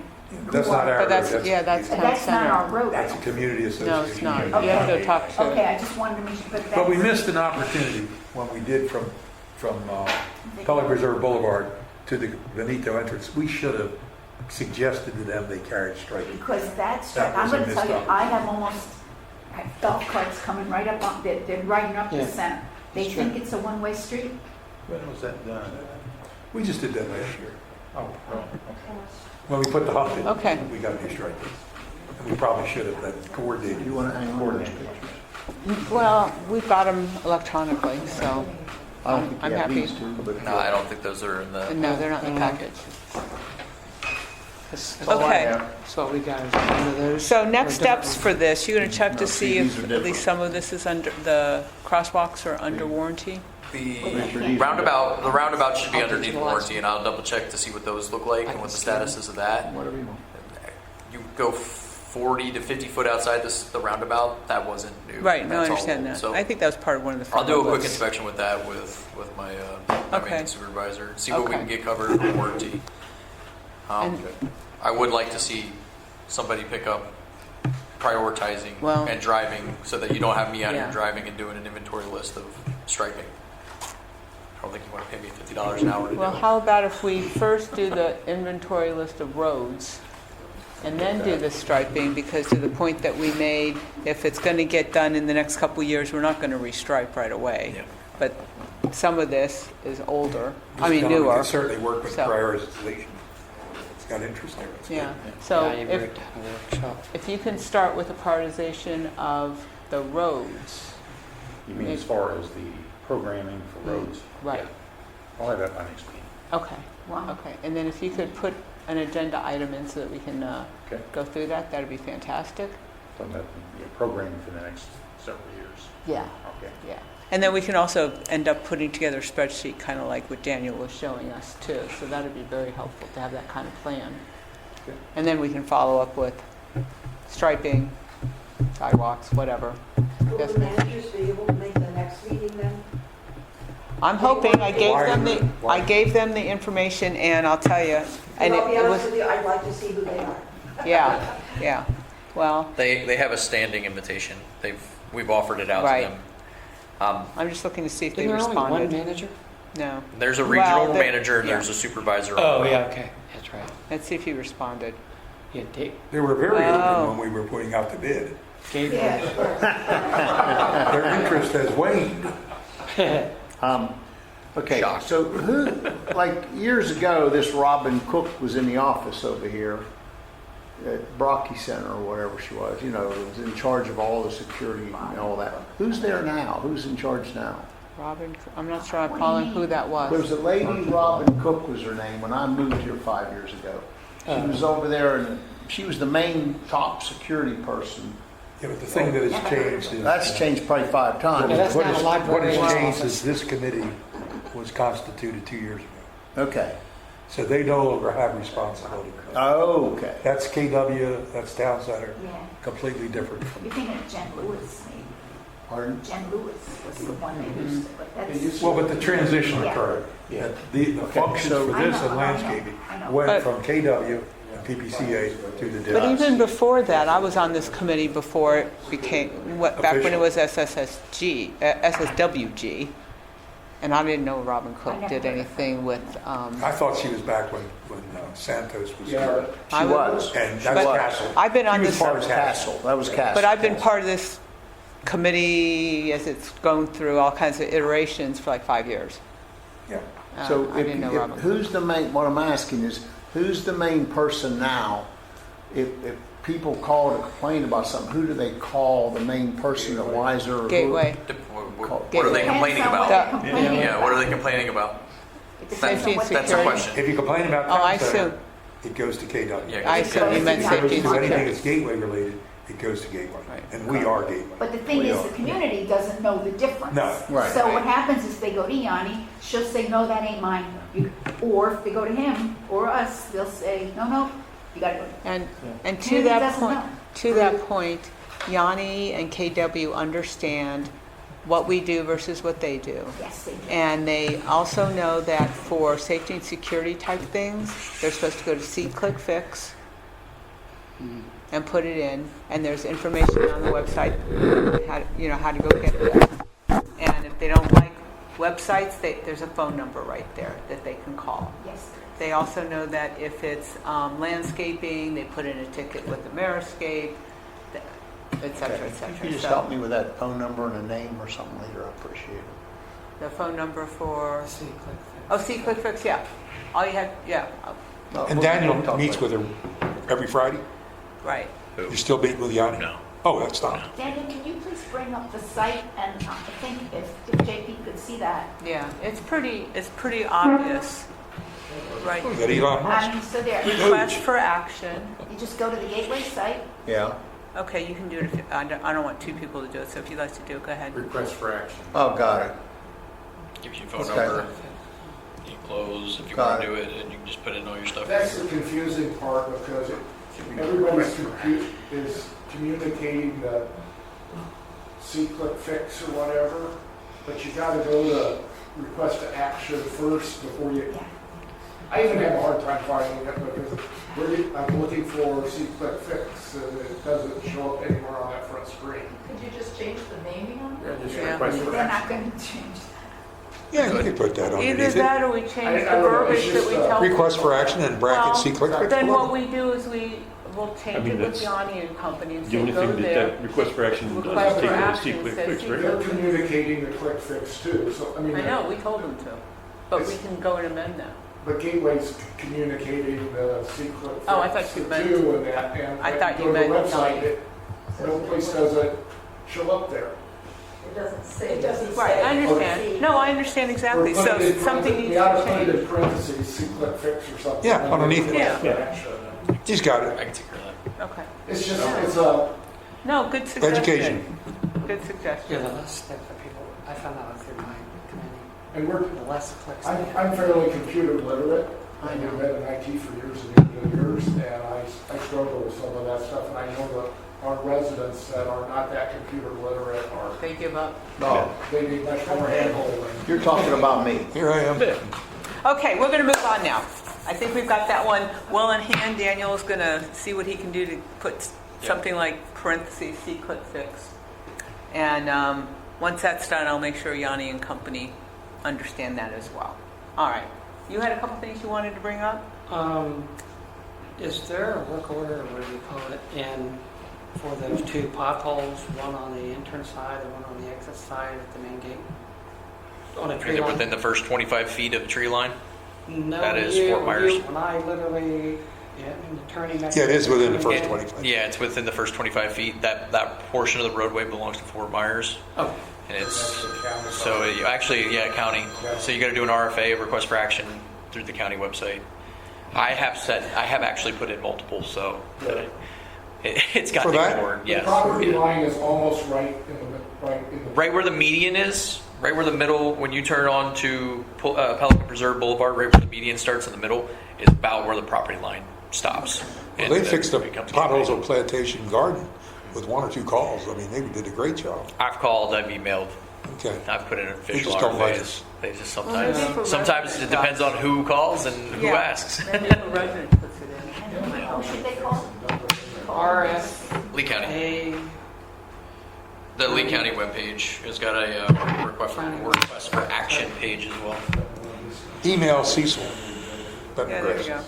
That's not our But road, that's, that's, yeah, that's town That's not our center. road. that's a community association. No, it's not. Okay. You have to talk to. Okay, I just wanted to mention, but that's. But we missed an opportunity when we did from Pelican Reserve Boulevard to the Veneto entrance. We should have suggested to them they carried striping. Because that's, That I'm was a gonna tell you, missed I have golf carts coming right up on, they're riding up the Yeah. center. They That's think true. it's a one-way street. When was that done? We just did that last year. Oh, okay. When we put the hump in, Okay. we got new striping. And we probably should have that coordinated. You want to hang on to those pictures? Well, we've got them electronically, so I don't think I'm you have happy. these two, but. No, I don't think those are in the. no, they're not in the package. That's all I Okay. have. that's what we got is one of those. So next Or different- steps for this, you're going to check No, to see, see these if are at different. least some of this is under, the crosswalks are under warranty? The roundabout should be underneath warranty, and I'll double check to see what those look like and what the status is of that. Whatever you want. You go 40 to 50 foot outside the roundabout, that wasn't new. Right, no, I That's all understand old. that. So I think that was part of one of the I'll front do a quick looks. inspection with that with my Okay. maintenance supervisor, see what we Okay. can get covered in warranty. And- I would like to see somebody pick up prioritizing Well- and driving so that you don't have me out Yeah. here driving and doing an inventory list of striping. I don't think you want to pay me $50 an hour to Well, do it. how about if we first do the inventory list of roads and then do the striping, because to the point that we made, if it's going to get done in the next couple of years, we're not going to restripe right away. Yeah. But some of this is older, I Just mean tell them we newer. can certainly work with So- prioritization. It's got interest there. It's good. Yeah, so Yeah, you if, break down a workshop. if you can start with a prioritization of the roads, You mean as far as the programming for roads? right, Yeah. I'll have that by next meeting. okay, Wow. okay. And then if you could put an agenda item in so that we can Okay. go through that, that'd be fantastic. Talking about programming for the next several years. Yeah. Okay. Yeah, and then we can also end up putting together a spreadsheet, kind of like what Daniel was showing us too. So that'd be very helpful to have that kind of plan. Okay. And then we can follow up with striping, sidewalks, whatever. Will Yes, the ma'am. managers be able to make the next meeting then? I'm hoping, I gave them Why? I gave them the information, and I'll tell you, and Well, I'll be it honest was, with you, I'd like to see who they are. yeah, well, They have a standing invitation. We've offered it out Right. to them. I'm just looking to see if they Isn't there only one responded. manager? No, There's a Well, regional there- manager and yeah. there's a supervisor. Oh, yeah, okay, that's right. let's see if he responded. Yeah, Dave, They were very Oh. open when we were putting out the bid. Gabriel. Yeah, Their interest has waned. Okay, Shocked. so who, like years ago, this Robin Cook was in the office over here at Brocky Center or whatever she was, was in charge of all the security and all that. Who's there now? Who's in charge now? Robin, I'm not sure I'm following who that There was was. a lady, Robin Cook was her name, when I moved here 5 years ago. She was over there and she was the main top security person. Yeah, but the thing that has changed is. That's changed probably 5 times. Yeah, that's What not a has- librarian's What has changed office. is this committee was constituted 2 years ago. Okay. So they no longer have responsibility. Oh, okay. That's KW, that's Town Center, Yeah. completely different from. You're thinking of Jen Lewis, maybe. Pardon? Jen Lewis was the one that used it, but that's. Well, but the transition Yeah. occurred. Yeah. The functions so- for I this know, and I know, landscaping I know. went But- from KW and PPCA to the But DIS. even before that, I was on this committee before it became, back when it was SSWG, and I didn't know Robin I Cook never did heard of anything with, I thought she was back when Santos was Yeah, here. She was. And But that's Castle. I've been on She was this, part of Castle, that was Castle. but I've been part of this committee as it's going through all kinds of iterations for like 5 years. Yeah. So I didn't know Robin. who's the main, what I'm asking is, who's the main person now? If people call to complain about something, who do they call, the main person at Wiser? or who- Gateway. What are they complaining Depends on what about? they're complaining Yeah, what are about. they complaining about? It depends Safety on what and they're That's the security. question. If you complain about Oh, I Town Center, assume. it goes to KW. Yeah, I assume you meant Yeah. safety and Because anything security. that's Gateway related, it goes to Gateway. Right. And we are Gateway. But the thing We is, are. the community doesn't know the difference. No. Right. So what happens is they go to Yanni, she'll say, no, that ain't mine. Or if they go to him or us, they'll say, no, you gotta go. And to Community that doesn't point, know. to that point, Yanni and KW understand what we do versus what they do. Yes, they do. And they also know that for safety and security type things, they're supposed to go to See, Click, Fix and put it in. And there's information on the website, how to go get it. And if they don't like websites, there's a phone number right there that they can call. Yes. They also know that if it's landscaping, they put in a ticket with the Meriscape, et cetera, et If you cetera. could just So help me with that phone number and a name or something later, I appreciate it. the phone number for, See, click there. oh, See, Click, Fix, yeah. All you have, yeah, And Daniel meets with her every Friday? right. You're still meeting with Yanni? No. Oh, that's not. Daniel, can you please bring up the site? And I think if JP could see that. Yeah, it's pretty obvious. Right. Oh, you got Elon Musk. So there, Request for action. you just go to the Gateway site. Yeah. Okay, you can do it if, I don't want two people to do it, so if you'd like to do it, go ahead. Request for action. Oh, got it. Gives you a phone Okay. number. You close if you Got want to it. do it, and you can just put in all your stuff. That's the confusing part because is communicating the See, Click, Fix or whatever, but you gotta go to request to action first before you. Yeah. I even have a hard time finding it because I'm looking for See, Click, Fix and it doesn't show up anywhere on that front screen. Could you just change the naming on it? Yeah, just Yeah. request for They're action. not going to change that. Yeah, you can put that Either underneath it. that or we change I the don't know, it's verbiage that we just, tell. Request for action and bracket see, click, Well, click. then what we do is we'll I change mean, it with that's Yanni and Company and The say, only go thing that there. that request for action does Request is for take it to action see, click, says fix, see, right? They're communicating the Click, Fix too, so I mean. I know, we told them to, but we can go and amend that. But Gateway's communicating the See, Click, Fix Oh, I thought you meant- too and that, and I thought you go to the meant website, no place does it show up there. It doesn't say. It doesn't Right, I say. understand. No, I understand exactly. Or put So it in something needs You ought to to put it change. in parentheses, See, Click, Fix or something. Yeah, underneath it. Yeah. For action. He's got I it. can take care of that. Okay. It's just, it's a, No, good suggestion. Education. Good Yeah, suggestion. the less that the people, I found out through my committee, and we're, the less clicks they have. I'm fairly computer literate. I've been in IT for years and years, and I struggle with some of that stuff, and I know that our residents that are not that computer literate are, They give up. No, they need much more handholding. you're talking about me. Here I am. Okay, we're going to move on now. I think we've got that one well in hand. Daniel is going to see what he can do to put something like parentheses, See, Click, Fix. And once that's done, I'll make sure Yanni and Company understand that as well. All right. You had a couple things you wanted to bring up? Is there a work order, or what do you call it, in for those two potholes, one on the entrance side and one on the exit side at the main gate? On a tree Is it line? within the first 25 feet of the tree line? No, that is you- Fort Myers? you- When I literally, in the turning. Yeah, it is within the first 25. Yeah, it's within the first 25 feet. That portion of the roadway belongs to Fort Myers. Oh, And it's, so actually, yeah, county. So you got to do an RFA, request for action, through the county website. I have actually put in multiple, so it's got For to that? be more. The Yes. property Yeah. line is almost right in the. Right where the median is, right where the middle, when you turn on to Pelican Preserve Boulevard, right where the median starts in the middle, is about where the property line stops. Well, And they fixed the it becomes potholes county. on Plantation Garden with 1 or 2 calls, I mean, they did a great job. I've called, I've emailed, Okay. I've put in official just don't like RFAs. They just Well, maybe for sometimes it residents, depends on who calls and who Yeah. asks. Maybe if a resident puts it in. Who should they call? Lee County. RFA, The Lee County webpage has got a request for action page as well. Email Cecil. That'd Yeah, be there great. you go.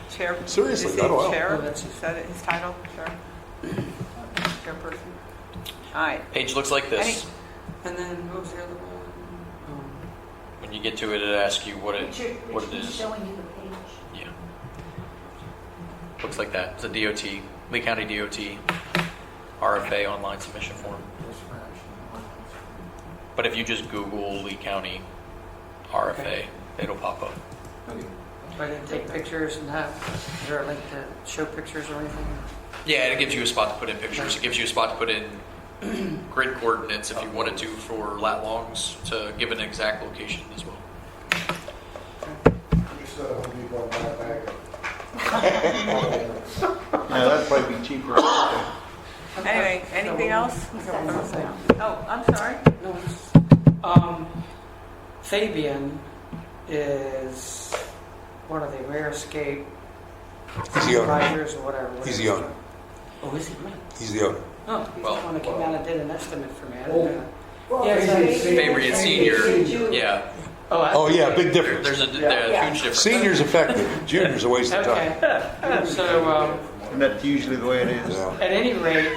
Chair. Seriously, is he that'll help. chair? Oh, that's- Is that his title? Sure. Chairperson. All right. Page looks like this. and then what was the other one? When you get to it, it asks you what it Richard is is. showing you the page. Yeah. Looks like that. It's a DOT, Lee County DOT RFA online submission form. But if you just Google Lee County RFA, it'll pop up. Okay. Do I need to take pictures and have, is there a link to show pictures or anything? Yeah, it gives you a spot to put in pictures. It gives you a spot to put in grid coordinates if you wanted to for lat longs to give an exact location as well. Just Home Depot and buy a bag. Yeah, that'd probably be cheaper. Anyway, anything else? Oh, I'm sorry. No, Fabian is one of the rare escape He's the owner. supervisors or whatever. He's the owner. Oh, is he really? He's the owner. Oh, he's Well- the one that came out and did an estimate for me. I Oh. didn't know. Well, Yeah, it's so- Favorite senior, yeah. Oh, yeah, big difference. There's a huge difference. Senior's effective, junior's a waste of time. Okay. So, And that's usually the way it is. Yeah. at any rate,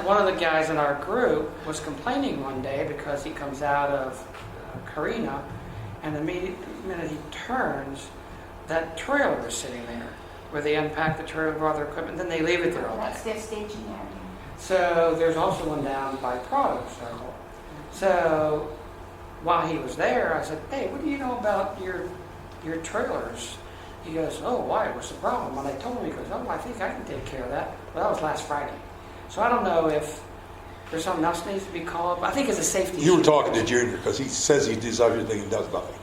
one of the guys in our group was complaining one day because he comes out of Carina, and the minute he turns, that trailer is sitting there, where they unpack the trailer with all their equipment, then they leave it there all day. That's their staging area. So there's also one down by Prado Circle. So while he was there, I said, "Hey, what do you know about your trailers?" He goes, "Oh, why? What's the problem?" And I told him, he goes, "Oh, I think I can take care of that." Well, that was last Friday. So I don't know if there's something else needs to be called. I think it's a safety You were issue. talking to Junior because he says he does everything and does nothing.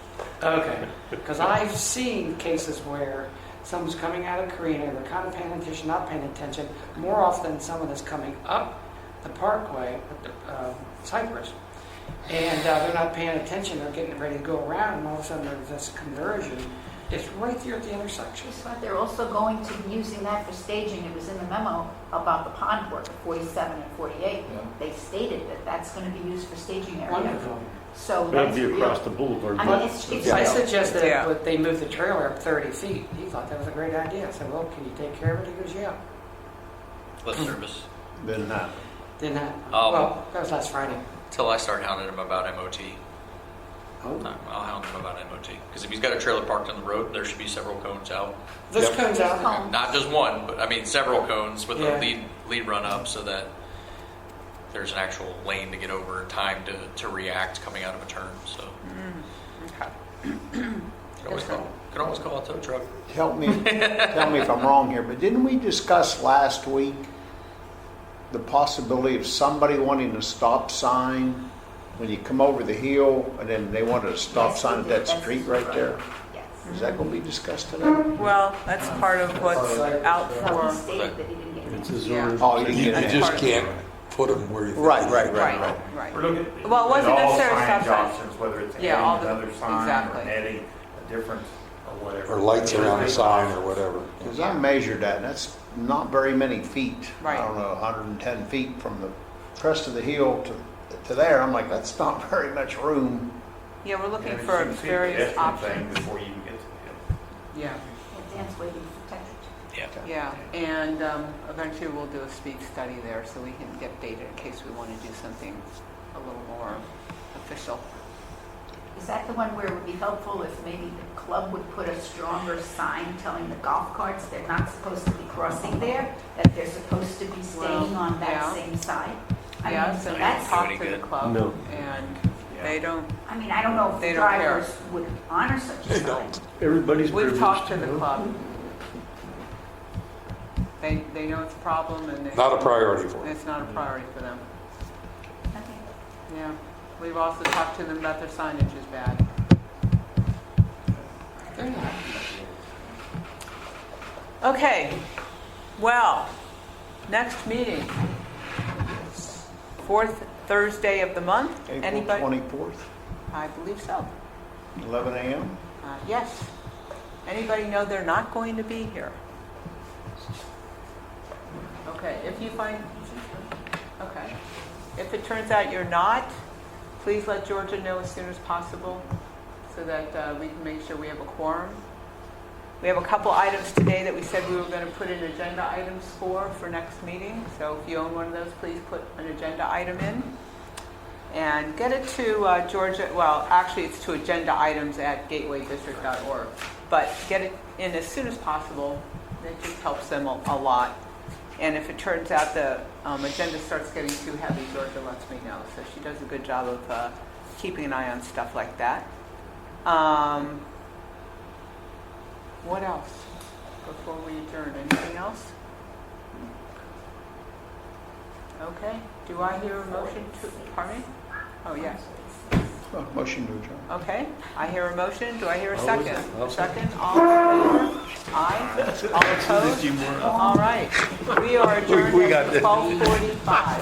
Okay, because I've seen cases where someone's coming out of Carina, they're kind of paying attention, not paying attention, more often than someone that's coming up the parkway, Cypress, and they're not paying attention, they're getting ready to go around, and all of a sudden there's this conversion. It's right there at the intersection. Guess what? They're also going to be using that for staging. It was in the memo about the pond work at 47 and 48. They stated that that's going to be used for staging area. Wonderful. So That'd that's be real. across the boulevard. I mean, it's I suggested Yeah. that they move the trailer up 30 feet. He thought that was a great idea. I said, "Well, can you take care of it?" He goes, "Yeah." Lip service. Then not. Didn't happen. Um, Well, that was last Friday. Till I start hounding him about MOT. Oh. I'll hound him about MOT. Because if he's got a trailer parked on the road, there should be several cones out. This Yep. comes out. Cones. Not just one, but I mean several cones with Yeah. a lead run up so that there's an actual lane to get over and time to react coming out of a turn. So could always call a tow truck. Tell me if I'm wrong here, but didn't we discuss last week the possibility of somebody wanting a stop sign when you come over the hill, and then they wanted a stop Yes, sign we at did. that That's street right there? Yes. Is that going to be discussed today? Well, that's part of what's out So he for. stated that he didn't get It's it. a Yeah. zone. Oh, you You didn't get just that. can't put them where you think. Right, they right, need. right. Right. We're looking at Well, it wasn't all necessarily signage stop signs. options, whether it's Yeah, all adding the- another sign exactly. or adding a different or whatever. Or lights around the sign or whatever. Because I measured that, and that's not very many feet. Right. I don't know, 110 feet from the crest of the hill to there. I'm like, that's not very much room. Yeah, we're looking And for you see the various pedestrian thing options. before you even get to the hill. Yeah, Dan's waiting for Texas. Yeah. yeah, and eventually we'll do a speed study there so we can get data in case we want to do something a little more official. Is that the one where it would be helpful if maybe the club would put a stronger sign telling the golf carts they're not supposed to be crossing there, that they're supposed to be staying Well, on that yeah. same side? I mean, Yes, so and that's, we talked Any to the good? club, No. and they don't, I mean, I don't know if They the don't care. drivers would honor such a They sign. don't. Everybody's we've talked to the privileged, club. They know it's a problem and Not a priority for them. it's not a priority for them. Okay. Yeah, we've also talked to them about their signage is bad. They're not. Okay, Well, next meeting, fourth Thursday of the month. April Anybody? 24th, I believe so. 11 a.m. Yes. Anybody know they're not going to be here? Okay, if you find, okay. If it turns out you're not, please let Georgia know as soon as possible so that we can make sure we have a quorum. We have a couple items today that we said we were going to put in agenda items for next meeting. So if you own one of those, please put an agenda item in. And get it to Georgia, well, actually it's to agendaitems@gatewaydistrict.org. But get it in as soon as possible. That just helps them a lot. And if it turns out the agenda starts getting too heavy, Georgia lets me know. So she does a good job of keeping an eye on stuff like that. What else before we adjourn? Anything else? Okay. Do I hear a motion to, pardon me? Oh, yes. Motion to adjourn. Okay. I hear a motion. Do I hear a second? Second. All in favor? Aye. All opposed? All right. We are adjourned We got at this. 12:45.